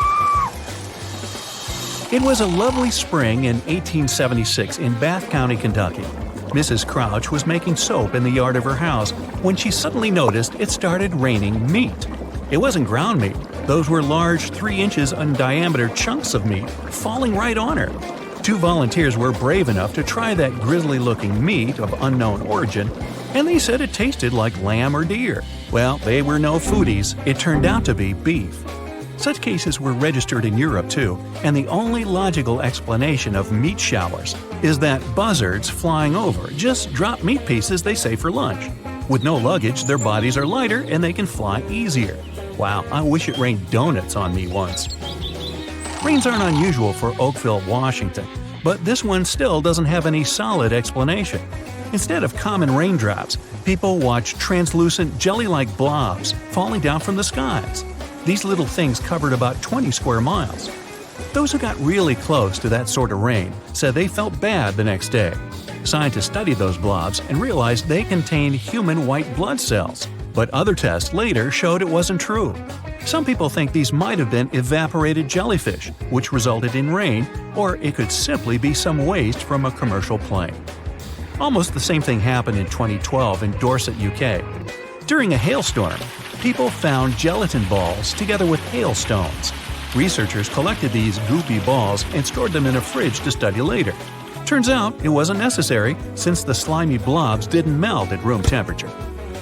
It was a lovely spring in 1876 in Bath County, Kentucky. Mrs. Crouch was making soap in the yard of her house when she suddenly noticed it started raining meat. It wasn't ground meat. Those were large 3 inches in diameter chunks of meat falling right on her. 2 volunteers were brave enough to try that grisly-looking meat of unknown origin, and they said it tasted like lamb or deer. Well, they were no foodies. It turned out to be beef. Such cases were registered in Europe too, and the only logical explanation of meat showers is that buzzards flying over just drop meat pieces they save for lunch. With no luggage, their bodies are lighter and they can fly easier. Wow, I wish it rained donuts on me once. Rains aren't unusual for Oakville, Washington, but this one still doesn't have any solid explanation. Instead of common raindrops, people watch translucent jelly-like blobs falling down from the skies. These little things covered about 20 square miles. Those who got really close to that sort of rain said they felt bad the next day. Scientists studied those blobs and realized they contained human white blood cells, but other tests later showed it wasn't true. Some people think these might have been evaporated jellyfish, which resulted in rain, or it could simply be some waste from a commercial plane. Almost the same thing happened in 2012 in Dorset, UK. During a hailstorm, people found gelatin balls together with hailstones. Researchers collected these goopy balls and stored them in a fridge to study later. Turns out it wasn't necessary, since the slimy blobs didn't melt at room temperature.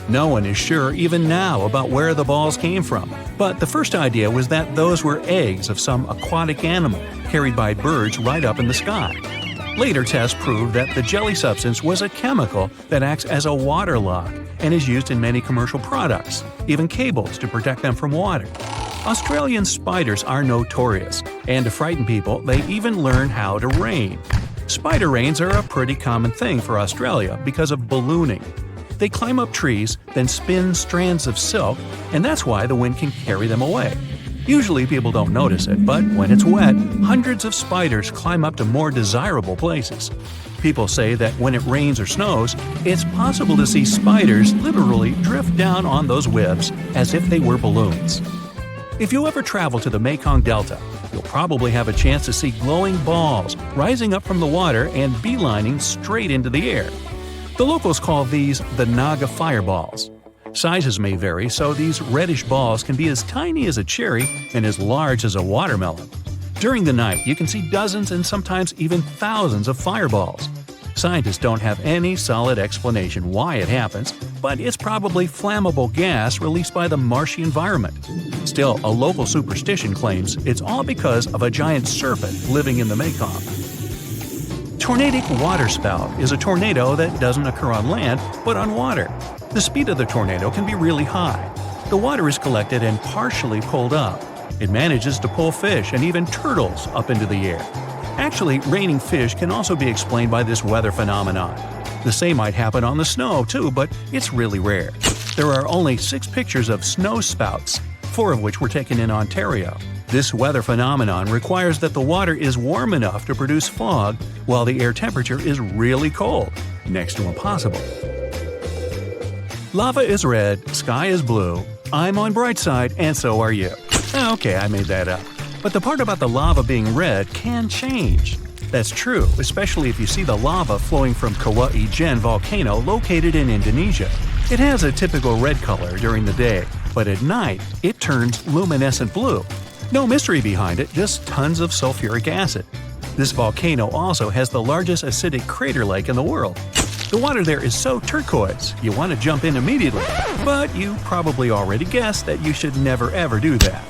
No one is sure even now about where the balls came from, but the first idea was that those were eggs of some aquatic animal carried by birds right up in the sky. Later tests proved that the jelly substance was a chemical that acts as a water lock and is used in many commercial products, even cables to protect them from water. Australian spiders are notorious, and to frighten people, they even learn how to rain. Spider rains are a pretty common thing for Australia because of ballooning. They climb up trees, then spin strands of silk, and that's why the wind can carry them away. Usually people don't notice it, but when it's wet, hundreds of spiders climb up to more desirable places. People say that when it rains or snows, it's possible to see spiders literally drift down on those webs as if they were balloons. If you ever travel to the Mekong Delta, you'll probably have a chance to see glowing balls rising up from the water and beelining straight into the air. The locals call these the Naga fireballs. Sizes may vary, so these reddish balls can be as tiny as a cherry and as large as a watermelon. During the night, you can see dozens and sometimes even thousands of fireballs. Scientists don't have any solid explanation why it happens, but it's probably flammable gas released by the marshy environment. Still, a local superstition claims it's all because of a giant serpent living in the Mekong. Tornadic waterspout is a tornado that doesn't occur on land, but on water. The speed of the tornado can be really high. The water is collected and partially pulled up. It manages to pull fish and even turtles up into the air. Actually, raining fish can also be explained by this weather phenomenon. The same might happen on the snow too, but it's really rare. There are only 6 pictures of snow spouts, 4 of which were taken in Ontario. This weather phenomenon requires that the water is warm enough to produce fog while the air temperature is really cold, next to impossible. Lava is red, sky is blue, I'm on bright side, and so are you. Okay, I made that up. But the part about the lava being red can change. That's true, especially if you see the lava flowing from Kauai Gen volcano located in Indonesia. It has a typical red color during the day, but at night it turns luminescent blue. No mystery behind it, just tons of sulfuric acid. This volcano also has the largest acidic crater lake in the world. The water there is so turquoise, you want to jump in immediately, but you probably already guessed that you should never ever do that.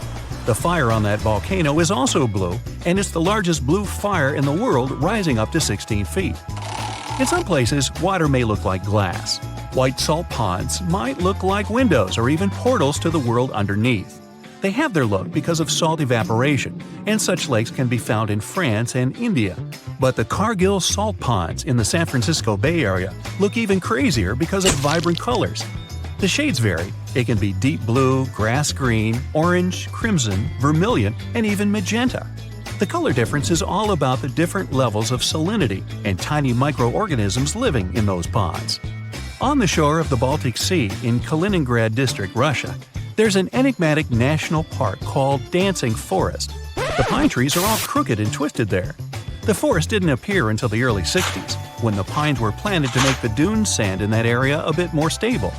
The fire on that volcano is also blue, and it's the largest blue fire in the world, rising up to 16 feet. In some places, water may look like glass. White salt ponds might look like windows or even portals to the world underneath. They have their look because of salt evaporation, and such lakes can be found in France and India. But the Cargill salt ponds in the San Francisco Bay Area look even crazier because of vibrant colors. The shades vary. It can be deep blue, grass green, orange, crimson, vermilion, and even magenta. The color difference is all about the different levels of salinity and tiny microorganisms living in those ponds. On the shore of the Baltic Sea in Kaliningrad District, Russia, there's an enigmatic national park called Dancing Forest. The pine trees are all crooked and twisted there. The forest didn't appear until the early 60s, when the pines were planted to make the dune sand in that area a bit more stable.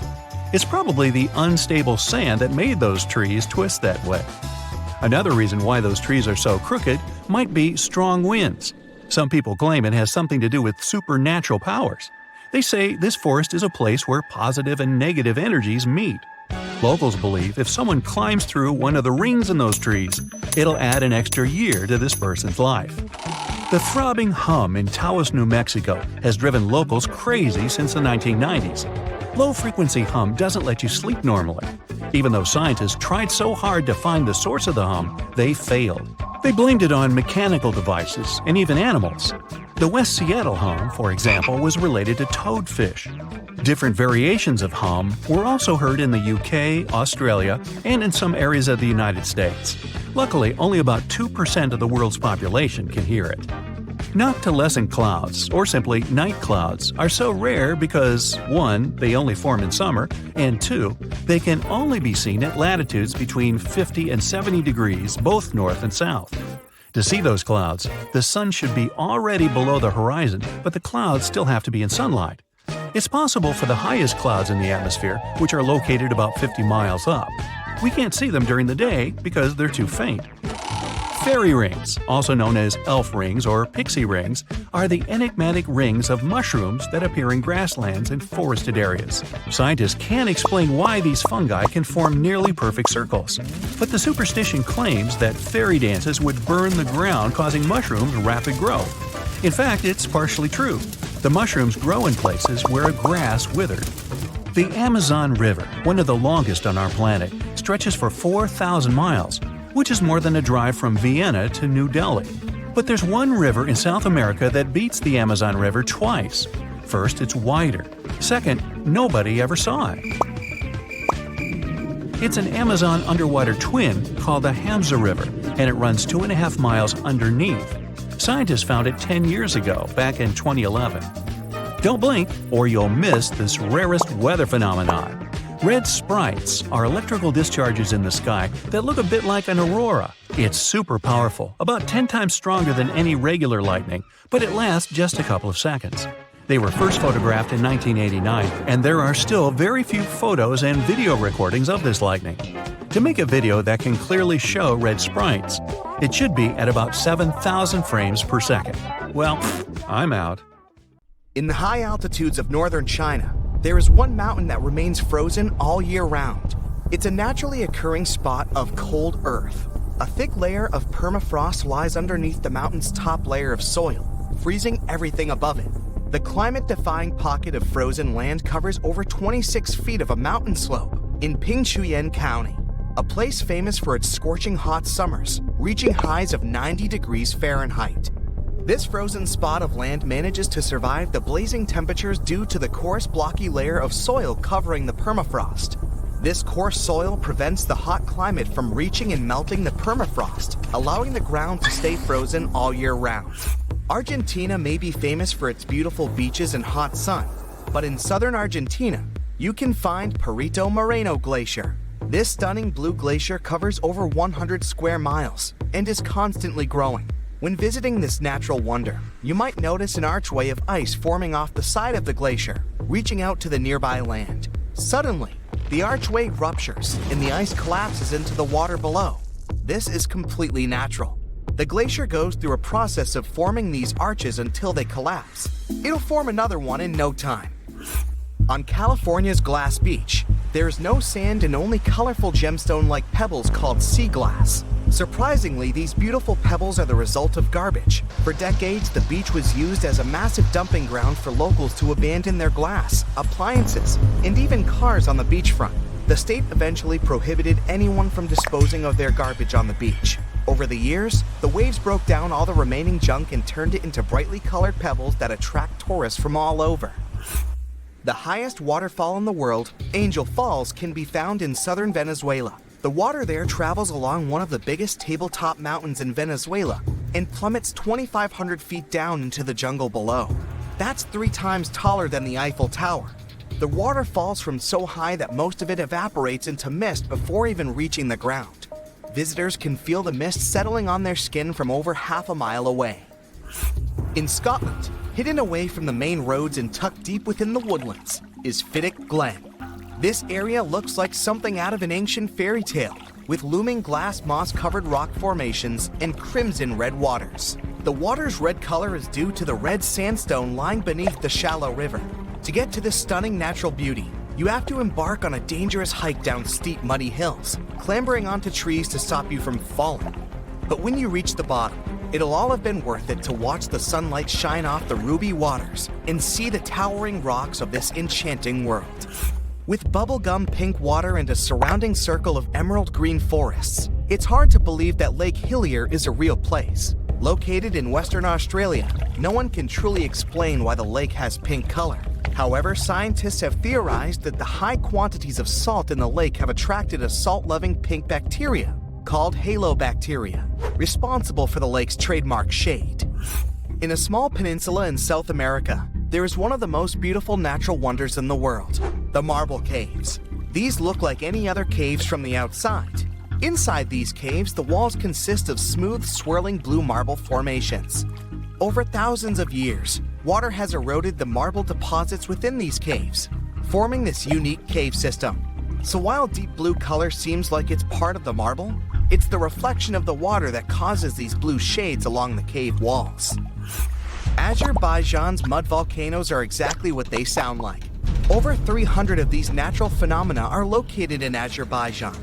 It's probably the unstable sand that made those trees twist that way. Another reason why those trees are so crooked might be strong winds. Some people claim it has something to do with supernatural powers. They say this forest is a place where positive and negative energies meet. Locals believe if someone climbs through one of the rings in those trees, it'll add an extra year to this person's life. The throbbing hum in Taos, New Mexico has driven locals crazy since the 1990s. Low-frequency hum doesn't let you sleep normally. Even though scientists tried so hard to find the source of the hum, they failed. They blamed it on mechanical devices and even animals. The West Seattle hum, for example, was related to toadfish. Different variations of hum were also heard in the UK, Australia, and in some areas of the United States. Luckily, only about 2% of the world's population can hear it. Noctilescent clouds, or simply night clouds, are so rare because 1. They only form in summer, and 2. They can only be seen at latitudes between 50 and 70 degrees, both north and south. To see those clouds, the sun should be already below the horizon, but the clouds still have to be in sunlight. It's possible for the highest clouds in the atmosphere, which are located about 50 miles up. We can't see them during the day because they're too faint. Fairy rings, also known as elf rings or pixie rings, are the enigmatic rings of mushrooms that appear in grasslands and forested areas. Scientists can't explain why these fungi can form nearly perfect circles. But the superstition claims that fairy dances would burn the ground, causing mushrooms rapid growth. In fact, it's partially true. The mushrooms grow in places where grass withered. The Amazon River, one of the longest on our planet, stretches for 4,000 miles, which is more than a drive from Vienna to New Delhi. But there's one river in South America that beats the Amazon River twice. First, it's wider. Second, nobody ever saw it. It's an Amazon underwater twin called the Hamza River, and it runs 2.5 miles underneath. Scientists found it 10 years ago, back in 2011. Don't blink, or you'll miss this rarest weather phenomenon. Red sprites are electrical discharges in the sky that look a bit like an aurora. It's super powerful, about 10 times stronger than any regular lightning, but it lasts just a couple of seconds. They were first photographed in 1989, and there are still very few photos and video recordings of this lightning. To make a video that can clearly show red sprites, it should be at about 7,000 frames per second. Well, I'm out. In the high altitudes of northern China, there is one mountain that remains frozen all year round. It's a naturally occurring spot of cold earth. A thick layer of permafrost lies underneath the mountain's top layer of soil, freezing everything above it. The climate-defying pocket of frozen land covers over 26 feet of a mountain slope in Pingchuyen County, a place famous for its scorching hot summers, reaching highs of 90 degrees Fahrenheit. This frozen spot of land manages to survive the blazing temperatures due to the coarse blocky layer of soil covering the permafrost. This coarse soil prevents the hot climate from reaching and melting the permafrost, allowing the ground to stay frozen all year round. Argentina may be famous for its beautiful beaches and hot sun, but in southern Argentina, you can find Perito Moreno Glacier. This stunning blue glacier covers over 100 square miles and is constantly growing. When visiting this natural wonder, you might notice an archway of ice forming off the side of the glacier, reaching out to the nearby land. Suddenly, the archway ruptures and the ice collapses into the water below. This is completely natural. The glacier goes through a process of forming these arches until they collapse. It'll form another one in no time. On California's Glass Beach, there is no sand and only colorful gemstone-like pebbles called sea glass. Surprisingly, these beautiful pebbles are the result of garbage. For decades, the beach was used as a massive dumping ground for locals to abandon their glass, appliances, and even cars on the beachfront. The state eventually prohibited anyone from disposing of their garbage on the beach. Over the years, the waves broke down all the remaining junk and turned it into brightly colored pebbles that attract tourists from all over. The highest waterfall in the world, Angel Falls, can be found in southern Venezuela. The water there travels along one of the biggest tabletop mountains in Venezuela and plummets 2,500 feet down into the jungle below. That's 3 times taller than the Eiffel Tower. The water falls from so high that most of it evaporates into mist before even reaching the ground. Visitors can feel the mist settling on their skin from over half a mile away. In Scotland, hidden away from the main roads and tucked deep within the woodlands, is Fiddick Glen. This area looks like something out of an ancient fairy tale, with looming glass moss-covered rock formations and crimson red waters. The water's red color is due to the red sandstone lying beneath the shallow river. To get to this stunning natural beauty, you have to embark on a dangerous hike down steep, muddy hills, clambering onto trees to stop you from falling. But when you reach the bottom, it'll all have been worth it to watch the sunlight shine off the ruby waters and see the towering rocks of this enchanting world. With bubblegum pink water and a surrounding circle of emerald green forests, it's hard to believe that Lake Hillier is a real place. Located in Western Australia, no one can truly explain why the lake has pink color. However, scientists have theorized that the high quantities of salt in the lake have attracted a salt-loving pink bacteria called halobacteria, responsible for the lake's trademark shade. In a small peninsula in South America, there is one of the most beautiful natural wonders in the world, the marble caves. These look like any other caves from the outside. Inside these caves, the walls consist of smooth, swirling blue marble formations. Over thousands of years, water has eroded the marble deposits within these caves, forming this unique cave system. So while deep blue color seems like it's part of the marble, it's the reflection of the water that causes these blue shades along the cave walls. Azerbaijan's mud volcanoes are exactly what they sound like. Over 300 of these natural phenomena are located in Azerbaijan,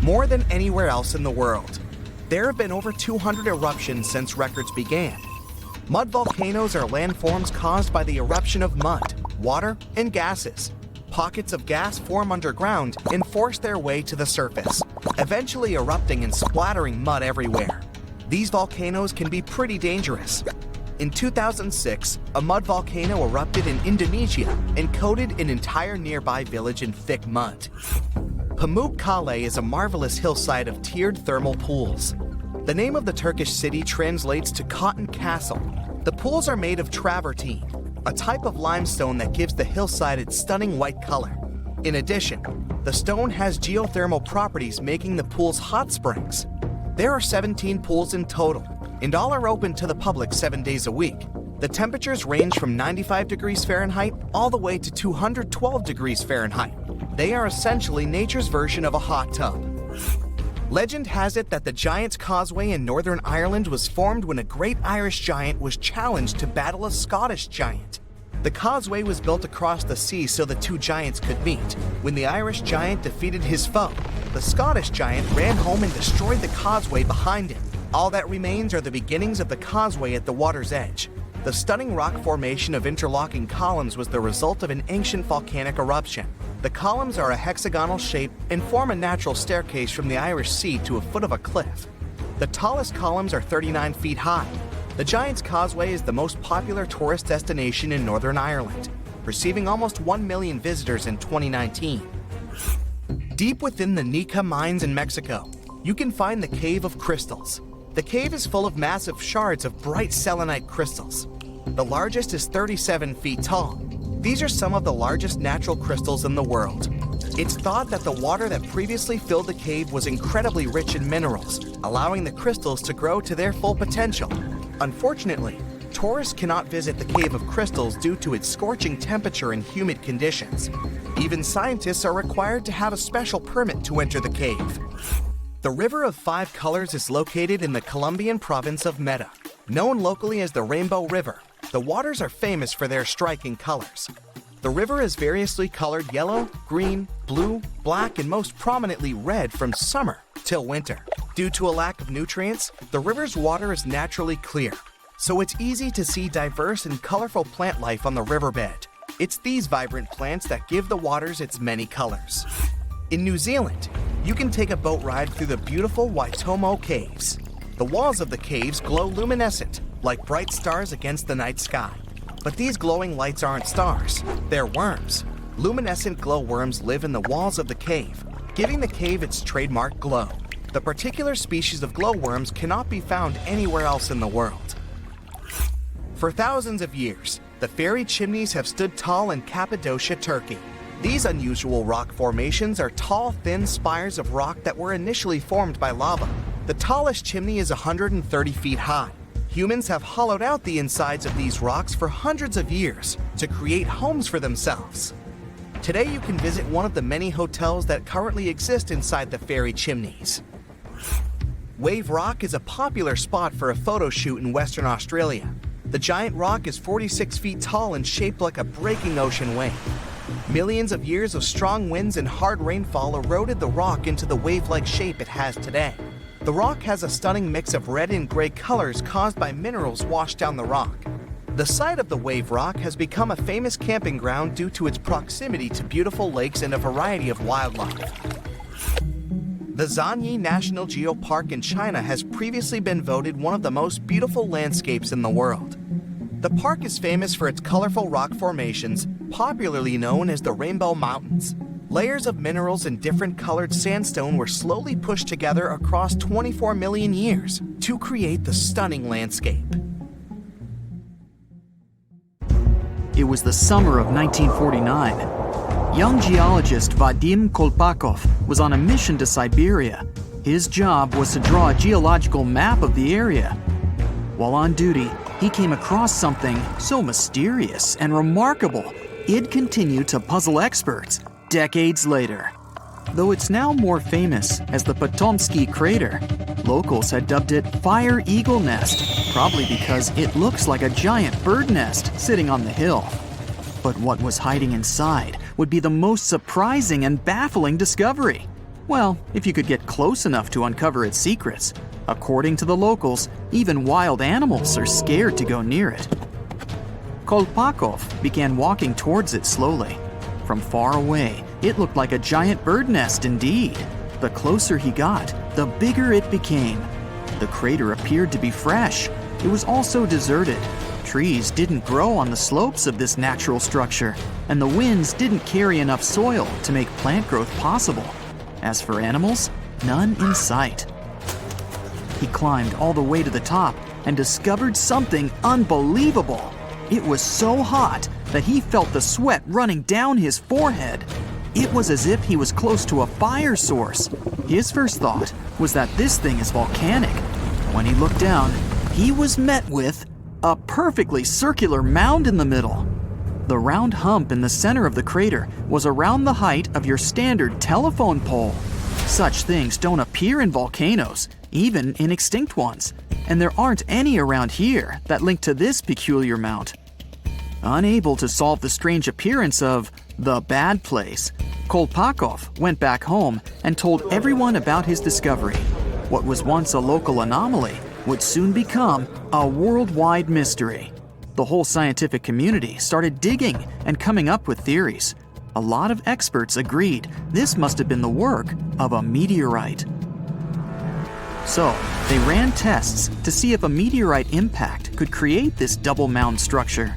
more than anywhere else in the world. There have been over 200 eruptions since records began. Mud volcanoes are landforms caused by the eruption of mud, water, and gases. Pockets of gas form underground and force their way to the surface, eventually erupting and splattering mud everywhere. These volcanoes can be pretty dangerous. In 2006, a mud volcano erupted in Indonesia and coated an entire nearby village in thick mud. Pamukkale is a marvelous hillside of tiered thermal pools. The name of the Turkish city translates to Cotton Castle. The pools are made of travertine, a type of limestone that gives the hillside its stunning white color. In addition, the stone has geothermal properties, making the pools hot springs. There are 17 pools in total, and all are open to the public 7 days a week. The temperatures range from 95 degrees Fahrenheit all the way to 212 degrees Fahrenheit. They are essentially nature's version of a hot tub. Legend has it that the Giant's Causeway in Northern Ireland was formed when a great Irish giant was challenged to battle a Scottish giant. The causeway was built across the sea so the two giants could meet. When the Irish giant defeated his foe, the Scottish giant ran home and destroyed the causeway behind him. All that remains are the beginnings of the causeway at the water's edge. The stunning rock formation of interlocking columns was the result of an ancient volcanic eruption. The columns are a hexagonal shape and form a natural staircase from the Irish Sea to a foot of a cliff. The tallest columns are 39 feet high. The Giant's Causeway is the most popular tourist destination in Northern Ireland, receiving almost 1 million visitors in 2019. Deep within the Nika mines in Mexico, you can find the Cave of Crystals. The cave is full of massive shards of bright selenite crystals. The largest is 37 feet tall. These are some of the largest natural crystals in the world. It's thought that the water that previously filled the cave was incredibly rich in minerals, allowing the crystals to grow to their full potential. Unfortunately, tourists cannot visit the Cave of Crystals due to its scorching temperature and humid conditions. Even scientists are required to have a special permit to enter the cave. The River of Five Colors is located in the Colombian province of Meta. Known locally as the Rainbow River, the waters are famous for their striking colors. The river is variously colored yellow, green, blue, black, and most prominently red from summer till winter. Due to a lack of nutrients, the river's water is naturally clear, so it's easy to see diverse and colorful plant life on the riverbed. It's these vibrant plants that give the waters its many colors. In New Zealand, you can take a boat ride through the beautiful Waitomo Caves. The walls of the caves glow luminescent, like bright stars against the night sky. But these glowing lights aren't stars, they're worms. Luminescent glowworms live in the walls of the cave, giving the cave its trademark glow. The particular species of glowworms cannot be found anywhere else in the world. For thousands of years, the fairy chimneys have stood tall in Cappadocia, Turkey. These unusual rock formations are tall, thin spires of rock that were initially formed by lava. The tallest chimney is 130 feet high. Humans have hollowed out the insides of these rocks for hundreds of years to create homes for themselves. Today you can visit one of the many hotels that currently exist inside the fairy chimneys. Wave Rock is a popular spot for a photo shoot in Western Australia. The giant rock is 46 feet tall and shaped like a breaking ocean wave. Millions of years of strong winds and hard rainfall eroded the rock into the wave-like shape it has today. The rock has a stunning mix of red and gray colors caused by minerals washed down the rock. The site of the Wave Rock has become a famous camping ground due to its proximity to beautiful lakes and a variety of wildlife. The Zanyi National Geopark in China has previously been voted one of the most beautiful landscapes in the world. The park is famous for its colorful rock formations, popularly known as the Rainbow Mountains. Layers of minerals and different colored sandstone were slowly pushed together across 24 million years to create the stunning landscape. It was the summer of 1949. Young geologist Vadim Kolpakov was on a mission to Siberia. His job was to draw a geological map of the area. While on duty, he came across something so mysterious and remarkable, it continued to puzzle experts decades later. Though it's now more famous as the Potomsky crater, locals had dubbed it Fire Eagle Nest, probably because it looks like a giant bird nest sitting on the hill. But what was hiding inside would be the most surprising and baffling discovery. Well, if you could get close enough to uncover its secrets. According to the locals, even wild animals are scared to go near it. Kolpakov began walking towards it slowly. From far away, it looked like a giant bird nest indeed. The closer he got, the bigger it became. The crater appeared to be fresh. It was also deserted. Trees didn't grow on the slopes of this natural structure, and the winds didn't carry enough soil to make plant growth possible. As for animals, none in sight. He climbed all the way to the top and discovered something unbelievable. It was so hot that he felt the sweat running down his forehead. It was as if he was close to a fire source. His first thought was that this thing is volcanic. When he looked down, he was met with a perfectly circular mound in the middle. The round hump in the center of the crater was around the height of your standard telephone pole. Such things don't appear in volcanoes, even in extinct ones, and there aren't any around here that link to this peculiar mount. Unable to solve the strange appearance of the bad place, Kolpakov went back home and told everyone about his discovery. What was once a local anomaly would soon become a worldwide mystery. The whole scientific community started digging and coming up with theories. A lot of experts agreed this must have been the work of a meteorite. So, they ran tests to see if a meteorite impact could create this double mound structure.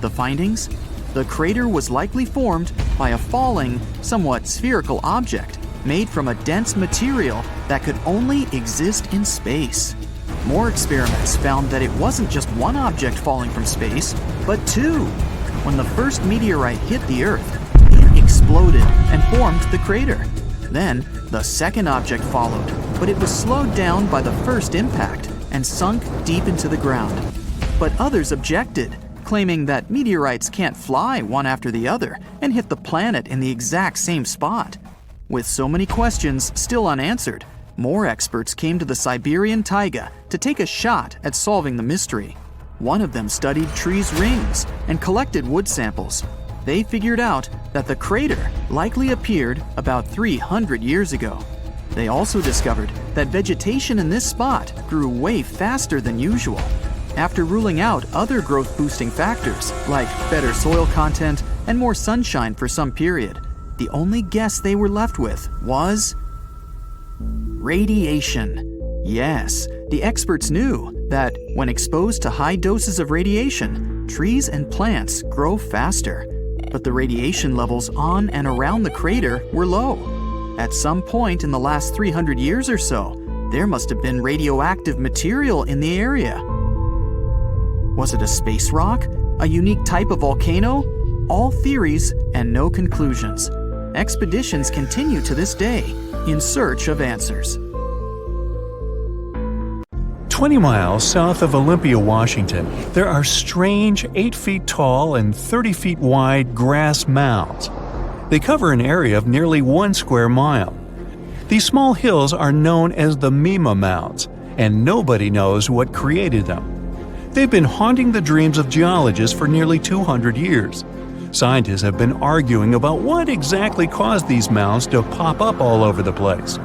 The findings? The crater was likely formed by a falling, somewhat spherical object made from a dense material that could only exist in space. More experiments found that it wasn't just one object falling from space, but two. When the first meteorite hit the Earth, it exploded and formed the crater. Then, the second object followed, but it was slowed down by the first impact and sunk deep into the ground. But others objected, claiming that meteorites can't fly one after the other and hit the planet in the exact same spot. With so many questions still unanswered, more experts came to the Siberian taiga to take a shot at solving the mystery. One of them studied trees' rings and collected wood samples. They figured out that the crater likely appeared about 300 years ago. They also discovered that vegetation in this spot grew way faster than usual. After ruling out other growth-boosting factors like better soil content and more sunshine for some period, the only guess they were left with was radiation. Yes, the experts knew that when exposed to high doses of radiation, trees and plants grow faster. But the radiation levels on and around the crater were low. At some point in the last 300 years or so, there must have been radioactive material in the area. Was it a space rock? A unique type of volcano? All theories and no conclusions. Expeditions continue to this day in search of answers. 20 miles south of Olympia, Washington, there are strange 8 feet tall and 30 feet wide grass mounds. They cover an area of nearly 1 square mile. These small hills are known as the Mima Mounds, and nobody knows what created them. They've been haunting the dreams of geologists for nearly 200 years. Scientists have been arguing about what exactly caused these mounds to pop up all over the place.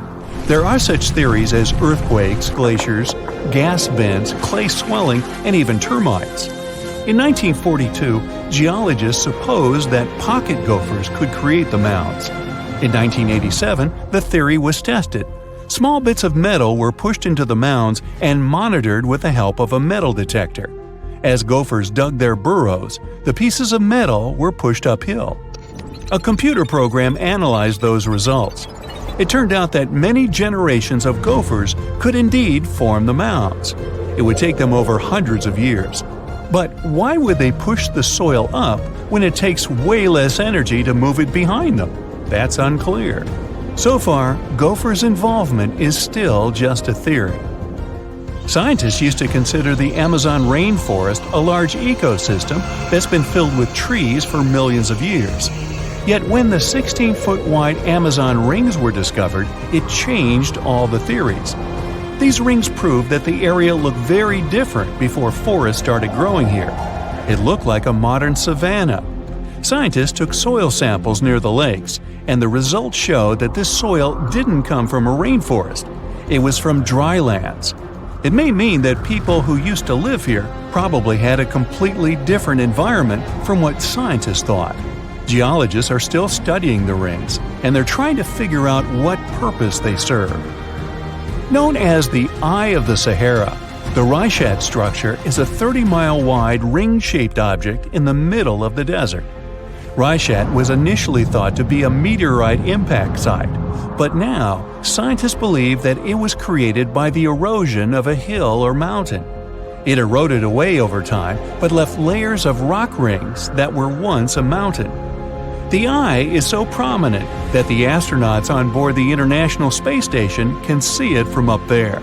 There are such theories as earthquakes, glaciers, gas vents, clay swelling, and even termites. In 1942, geologists supposed that pocket gophers could create the mounds. In 1987, the theory was tested. Small bits of metal were pushed into the mounds and monitored with the help of a metal detector. As gophers dug their burrows, the pieces of metal were pushed uphill. A computer program analyzed those results. It turned out that many generations of gophers could indeed form the mounds. It would take them over hundreds of years. But why would they push the soil up when it takes way less energy to move it behind them? That's unclear. So far, gophers' involvement is still just a theory. Scientists used to consider the Amazon rainforest a large ecosystem that's been filled with trees for millions of years. Yet when the 16-foot-wide Amazon rings were discovered, it changed all the theories. These rings prove that the area looked very different before forests started growing here. It looked like a modern savanna. Scientists took soil samples near the lakes, and the results showed that this soil didn't come from a rainforest. It was from dry lands. It may mean that people who used to live here probably had a completely different environment from what scientists thought. Geologists are still studying the rings, and they're trying to figure out what purpose they serve. Known as the Eye of the Sahara, the Reichert structure is a 30-mile-wide ring-shaped object in the middle of the desert. Reichert was initially thought to be a meteorite impact site, but now scientists believe that it was created by the erosion of a hill or mountain. It eroded away over time but left layers of rock rings that were once a mountain. The eye is so prominent that the astronauts on board the International Space Station can see it from up there.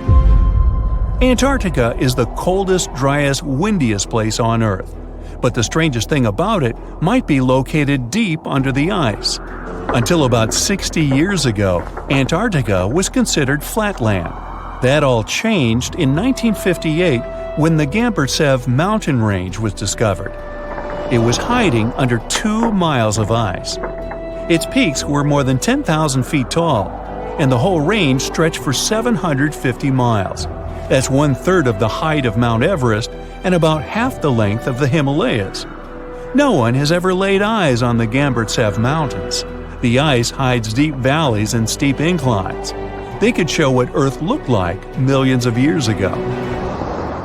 Antarctica is the coldest, driest, windiest place on Earth. But the strangest thing about it might be located deep under the ice. Until about 60 years ago, Antarctica was considered flatland. That all changed in 1958 when the Gamburtsev mountain range was discovered. It was hiding under 2 miles of ice. Its peaks were more than 10,000 feet tall, and the whole range stretched for 750 miles. That's 1/3 of the height of Mount Everest and about half the length of the Himalayas. No one has ever laid eyes on the Gamburtsev Mountains. The ice hides deep valleys and steep inclines. They could show what Earth looked like millions of years ago.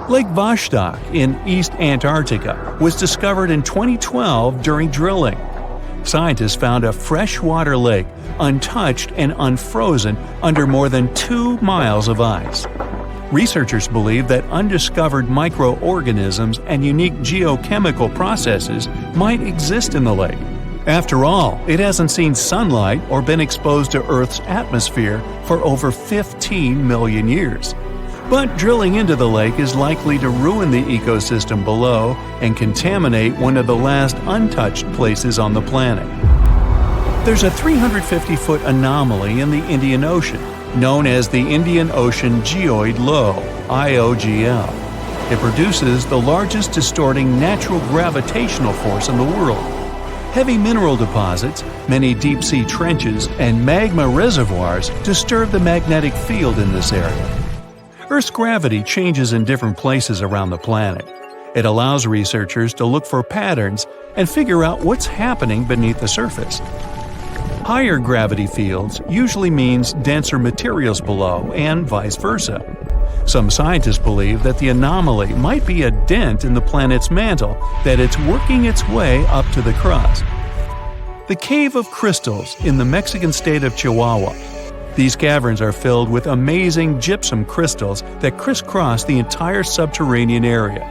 Lake Vostok in East Antarctica was discovered in 2012 during drilling. Scientists found a freshwater lake, untouched and unfrozen, under more than 2 miles of ice. Researchers believe that undiscovered microorganisms and unique geochemical processes might exist in the lake. After all, it hasn't seen sunlight or been exposed to Earth's atmosphere for over 15 million years. But drilling into the lake is likely to ruin the ecosystem below and contaminate one of the last untouched places on the planet. There's a 350-foot anomaly in the Indian Ocean, known as the Indian Ocean Geoid Low, IOGL. It produces the largest distorting natural gravitational force in the world. Heavy mineral deposits, many deep-sea trenches, and magma reservoirs disturb the magnetic field in this area. Earth's gravity changes in different places around the planet. It allows researchers to look for patterns and figure out what's happening beneath the surface. Higher gravity fields usually means denser materials below, and vice versa. Some scientists believe that the anomaly might be a dent in the planet's mantle, that it's working its way up to the crust. The Cave of Crystals in the Mexican state of Chihuahua. These caverns are filled with amazing gypsum crystals that crisscross the entire subterranean area.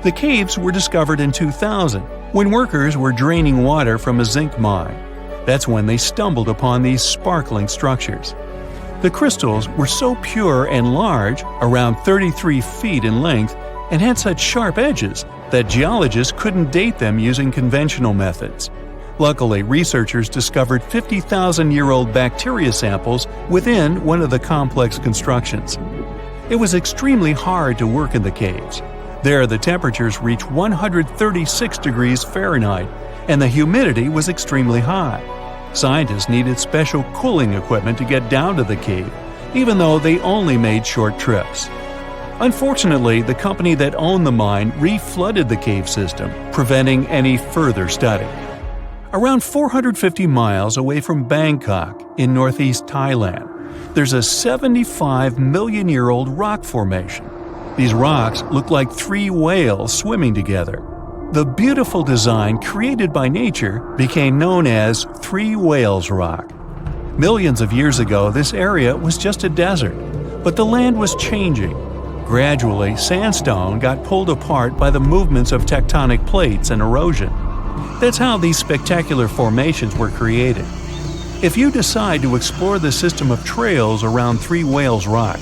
The caves were discovered in 2000, when workers were draining water from a zinc mine. That's when they stumbled upon these sparkling structures. The crystals were so pure and large, around 33 feet in length, and had such sharp edges that geologists couldn't date them using conventional methods. Luckily, researchers discovered 50,000-year-old bacteria samples within one of the complex constructions. It was extremely hard to work in the caves. There, the temperatures reached 136 degrees Fahrenheit, and the humidity was extremely high. Scientists needed special cooling equipment to get down to the cave, even though they only made short trips. Unfortunately, the company that owned the mine re-flooded the cave system, preventing any further study. Around 450 miles away from Bangkok, in northeast Thailand, there's a 75-million-year-old rock formation. These rocks look like 3 whales swimming together. The beautiful design created by nature became known as 3 Whales Rock. Millions of years ago, this area was just a desert, but the land was changing. Gradually, sandstone got pulled apart by the movements of tectonic plates and erosion. That's how these spectacular formations were created. If you decide to explore the system of trails around Three Whales Rock,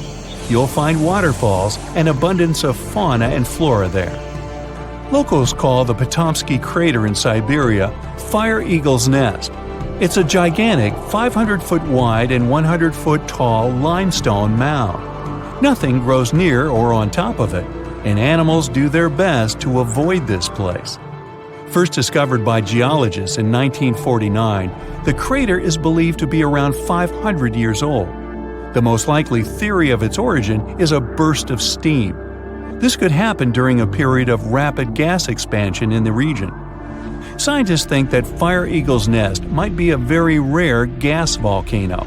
you'll find waterfalls and abundance of fauna and flora there. Locals call the Potomsky crater in Siberia Fire Eagle's Nest. It's a gigantic 500-foot wide and 100-foot tall limestone mound. Nothing grows near or on top of it, and animals do their best to avoid this place. First discovered by geologists in 1949, the crater is believed to be around 500 years old. The most likely theory of its origin is a burst of steam. This could happen during a period of rapid gas expansion in the region. Scientists think that Fire Eagle's Nest might be a very rare gas volcano.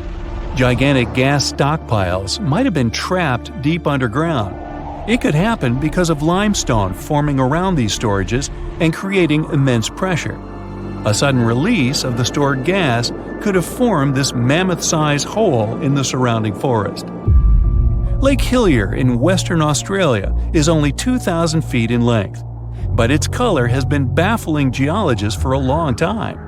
Gigantic gas stockpiles might have been trapped deep underground. It could happen because of limestone forming around these storages and creating immense pressure. A sudden release of the stored gas could have formed this mammoth-sized hole in the surrounding forest. Lake Hillier in Western Australia is only 2,000 feet in length, but its color has been baffling geologists for a long time.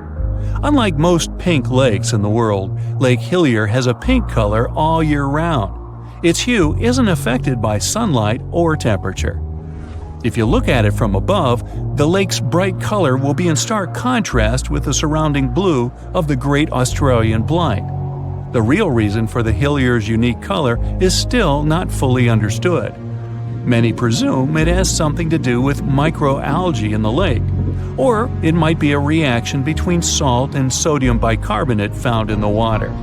Unlike most pink lakes in the world, Lake Hillier has a pink color all year round. Its hue isn't affected by sunlight or temperature. If you look at it from above, the lake's bright color will be in stark contrast with the surrounding blue of the Great Australian Blind. The real reason for the Hillier's unique color is still not fully understood. Many presume it has something to do with microalgae in the lake, or it might be a reaction between salt and sodium bicarbonate found in the water.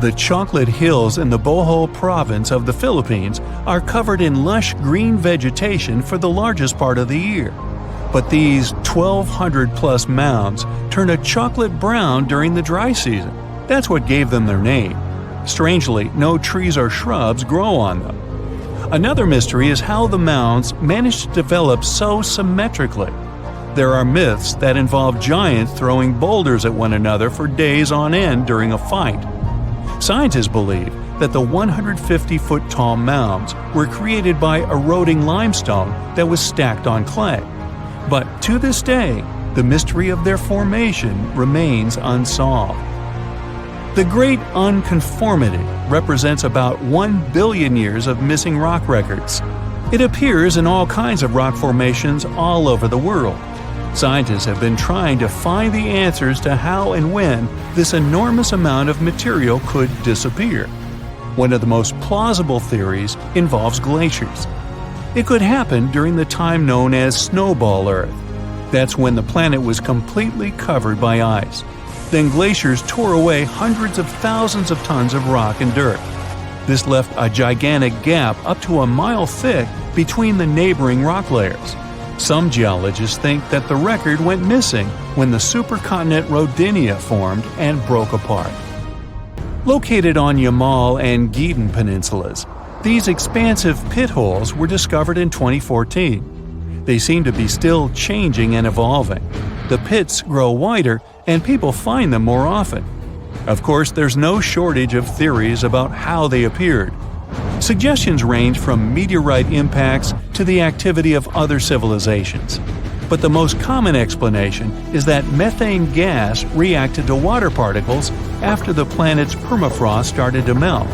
The Chocolate Hills in the Bohol province of the Philippines are covered in lush green vegetation for the largest part of the year. But these 1,200-plus mounds turn a chocolate brown during the dry season. That's what gave them their name. Strangely, no trees or shrubs grow on them. Another mystery is how the mounds managed to develop so symmetrically. There are myths that involve giants throwing boulders at one another for days on end during a fight. Scientists believe that the 150-foot tall mounds were created by eroding limestone that was stacked on clay. But to this day, the mystery of their formation remains unsolved. The Great Unconformity represents about 1 billion years of missing rock records. It appears in all kinds of rock formations all over the world. Scientists have been trying to find the answers to how and when this enormous amount of material could disappear. One of the most plausible theories involves glaciers. It could happen during the time known as Snowball Earth. That's when the planet was completely covered by ice. Then glaciers tore away hundreds of thousands of tons of rock and dirt. This left a gigantic gap up to a mile thick between the neighboring rock layers. Some geologists think that the record went missing when the supercontinent Rodinia formed and broke apart. Located on Yamal and Geeden peninsulas, these expansive pit holes were discovered in 2014. They seem to be still changing and evolving. The pits grow wider and people find them more often. Of course, there's no shortage of theories about how they appeared. Suggestions range from meteorite impacts to the activity of other civilizations. But the most common explanation is that methane gas reacted to water particles after the planet's permafrost started to melt.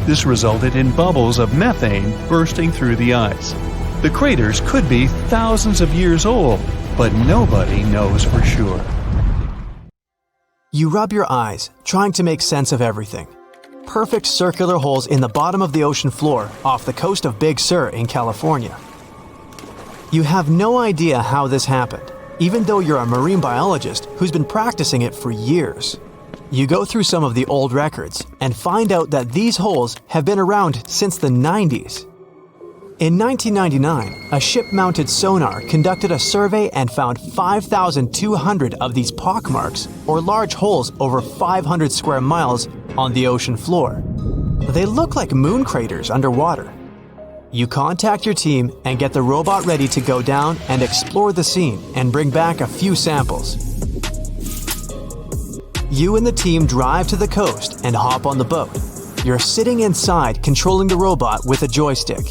This resulted in bubbles of methane bursting through the ice. The craters could be thousands of years old, but nobody knows for sure. You rub your eyes, trying to make sense of everything. Perfect circular holes in the bottom of the ocean floor off the coast of Big Sur in California. You have no idea how this happened, even though you're a marine biologist who's been practicing it for years. You go through some of the old records and find out that these holes have been around since the 90s. In 1999, a ship-mounted sonar conducted a survey and found 5,200 of these pockmarks, or large holes over 500 square miles, on the ocean floor. They look like moon craters underwater. You contact your team and get the robot ready to go down and explore the scene and bring back a few samples. You and the team drive to the coast and hop on the boat. You're sitting inside controlling the robot with a joystick.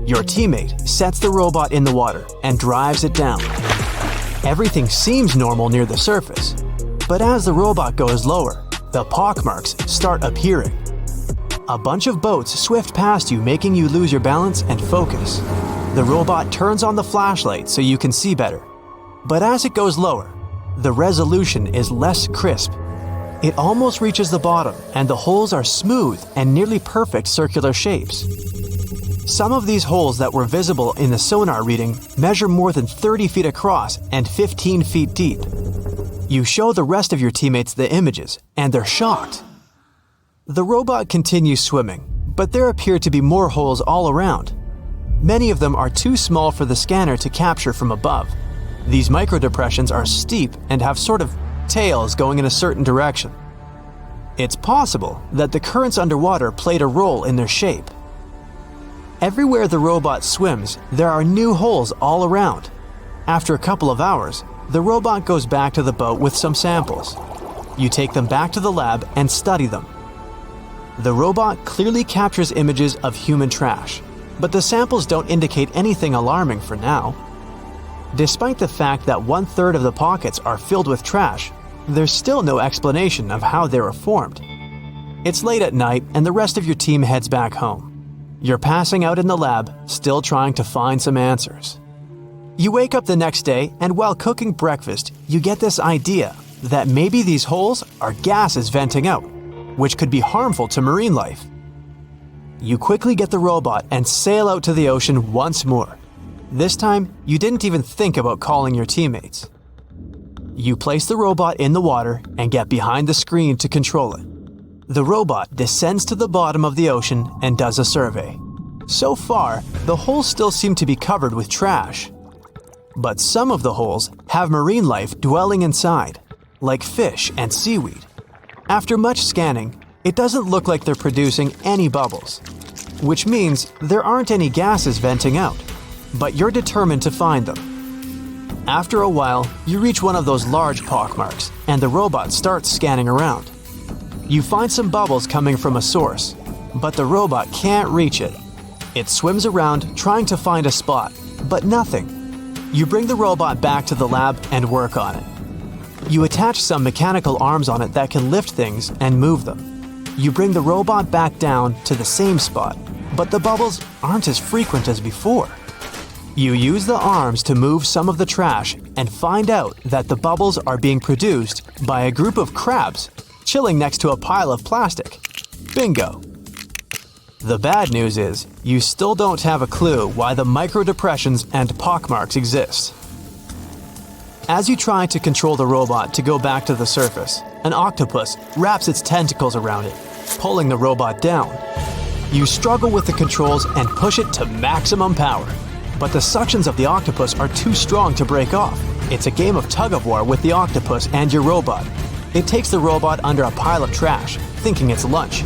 Your teammate sets the robot in the water and drives it down. Everything seems normal near the surface, but as the robot goes lower, the pockmarks start appearing. A bunch of boats swift past you, making you lose your balance and focus. The robot turns on the flashlight so you can see better. But as it goes lower, the resolution is less crisp. It almost reaches the bottom, and the holes are smooth and nearly perfect circular shapes. Some of these holes that were visible in the sonar reading measure more than 30 feet across and 15 feet deep. You show the rest of your teammates the images, and they're shocked. The robot continues swimming, but there appear to be more holes all around. Many of them are too small for the scanner to capture from above. These microdepressions are steep and have sort of tails going in a certain direction. It's possible that the currents underwater played a role in their shape. Everywhere the robot swims, there are new holes all around. After a couple of hours, the robot goes back to the boat with some samples. You take them back to the lab and study them. The robot clearly captures images of human trash, but the samples don't indicate anything alarming for now. Despite the fact that 1/3 of the pockets are filled with trash, there's still no explanation of how they were formed. It's late at night and the rest of your team heads back home. You're passing out in the lab, still trying to find some answers. You wake up the next day, and while cooking breakfast, you get this idea that maybe these holes are gases venting out, which could be harmful to marine life. You quickly get the robot and sail out to the ocean once more. This time, you didn't even think about calling your teammates. You place the robot in the water and get behind the screen to control it. The robot descends to the bottom of the ocean and does a survey. So far, the holes still seem to be covered with trash. But some of the holes have marine life dwelling inside, like fish and seaweed. After much scanning, it doesn't look like they're producing any bubbles, which means there aren't any gases venting out, but you're determined to find them. After a while, you reach one of those large pockmarks, and the robot starts scanning around. You find some bubbles coming from a source, but the robot can't reach it. It swims around trying to find a spot, but nothing. You bring the robot back to the lab and work on it. You attach some mechanical arms on it that can lift things and move them. You bring the robot back down to the same spot, but the bubbles aren't as frequent as before. You use the arms to move some of the trash and find out that the bubbles are being produced by a group of crabs chilling next to a pile of plastic. Bingo! The bad news is, you still don't have a clue why the microdepressions and pockmarks exist. As you try to control the robot to go back to the surface, an octopus wraps its tentacles around it, pulling the robot down. You struggle with the controls and push it to maximum power, but the suctions of the octopus are too strong to break off. It's a game of tug-of-war with the octopus and your robot. It takes the robot under a pile of trash, thinking it's lunch.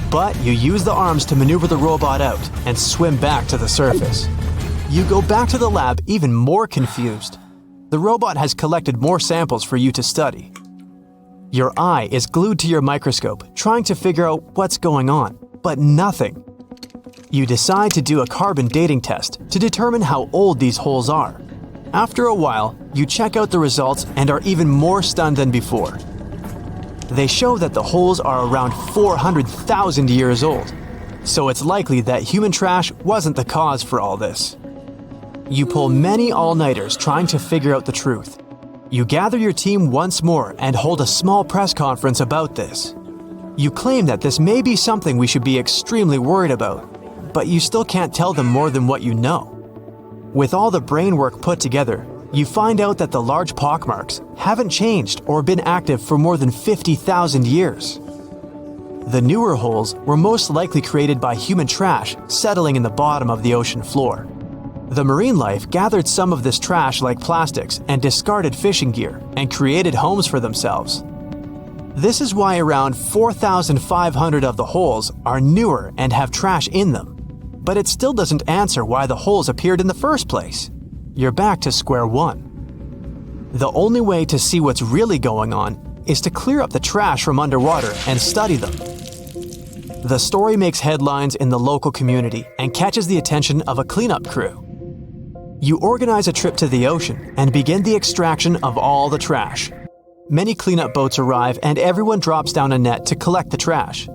But you use the arms to maneuver the robot out and swim back to the surface. You go back to the lab even more confused. The robot has collected more samples for you to study. Your eye is glued to your microscope, trying to figure out what's going on, but nothing. You decide to do a carbon dating test to determine how old these holes are. After a while, you check out the results and are even more stunned than before. They show that the holes are around 400,000 years old, so it's likely that human trash wasn't the cause for all this. You pull many all-nighters trying to figure out the truth. You gather your team once more and hold a small press conference about this. You claim that this may be something we should be extremely worried about, but you still can't tell them more than what you know. With all the brain work put together, you find out that the large pockmarks haven't changed or been active for more than 50,000 years. The newer holes were most likely created by human trash settling in the bottom of the ocean floor. The marine life gathered some of this trash like plastics and discarded fishing gear and created homes for themselves. This is why around 4,500 of the holes are newer and have trash in them. But it still doesn't answer why the holes appeared in the first place. You're back to square one. The only way to see what's really going on is to clear up the trash from underwater and study them. The story makes headlines in the local community and catches the attention of a cleanup crew. You organize a trip to the ocean and begin the extraction of all the trash. Many cleanup boats arrive and everyone drops down a net to collect the trash.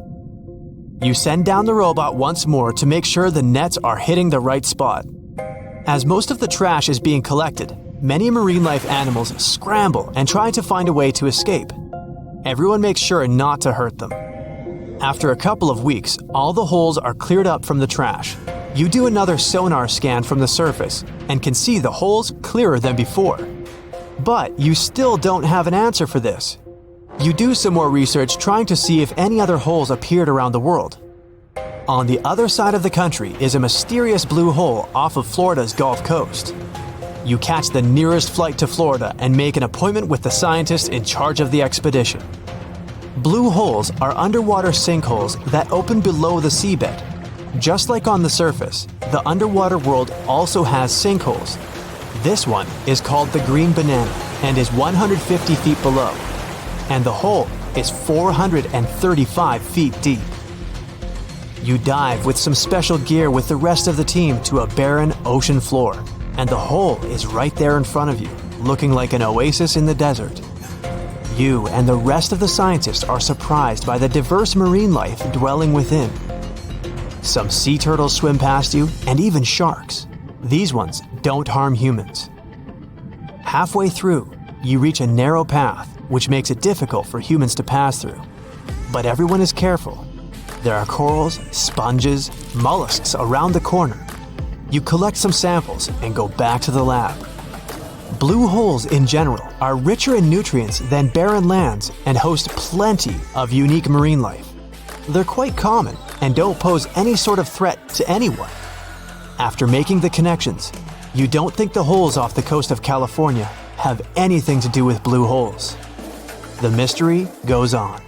You send down the robot once more to make sure the nets are hitting the right spot. As most of the trash is being collected, many marine life animals scramble and try to find a way to escape. Everyone makes sure not to hurt them. After a couple of weeks, all the holes are cleared up from the trash. You do another sonar scan from the surface and can see the holes clearer than before. But you still don't have an answer for this. You do some more research trying to see if any other holes appeared around the world. On the other side of the country is a mysterious blue hole off of Florida's Gulf Coast. You catch the nearest flight to Florida and make an appointment with the scientists in charge of the expedition. Blue holes are underwater sinkholes that open below the seabed. Just like on the surface, the underwater world also has sinkholes. This one is called the Green Banana and is 150 feet below. And the hole is 435 feet deep. You dive with some special gear with the rest of the team to a barren ocean floor, and the hole is right there in front of you, looking like an oasis in the desert. You and the rest of the scientists are surprised by the diverse marine life dwelling within. Some sea turtles swim past you, and even sharks. These ones don't harm humans. Halfway through, you reach a narrow path, which makes it difficult for humans to pass through. But everyone is careful. There are corals, sponges, mollusks around the corner. You collect some samples and go back to the lab. Blue holes in general are richer in nutrients than barren lands and host plenty of unique marine life. They're quite common and don't pose any sort of threat to anyone. After making the connections, you don't think the holes off the coast of California have anything to do with blue holes. The mystery goes on.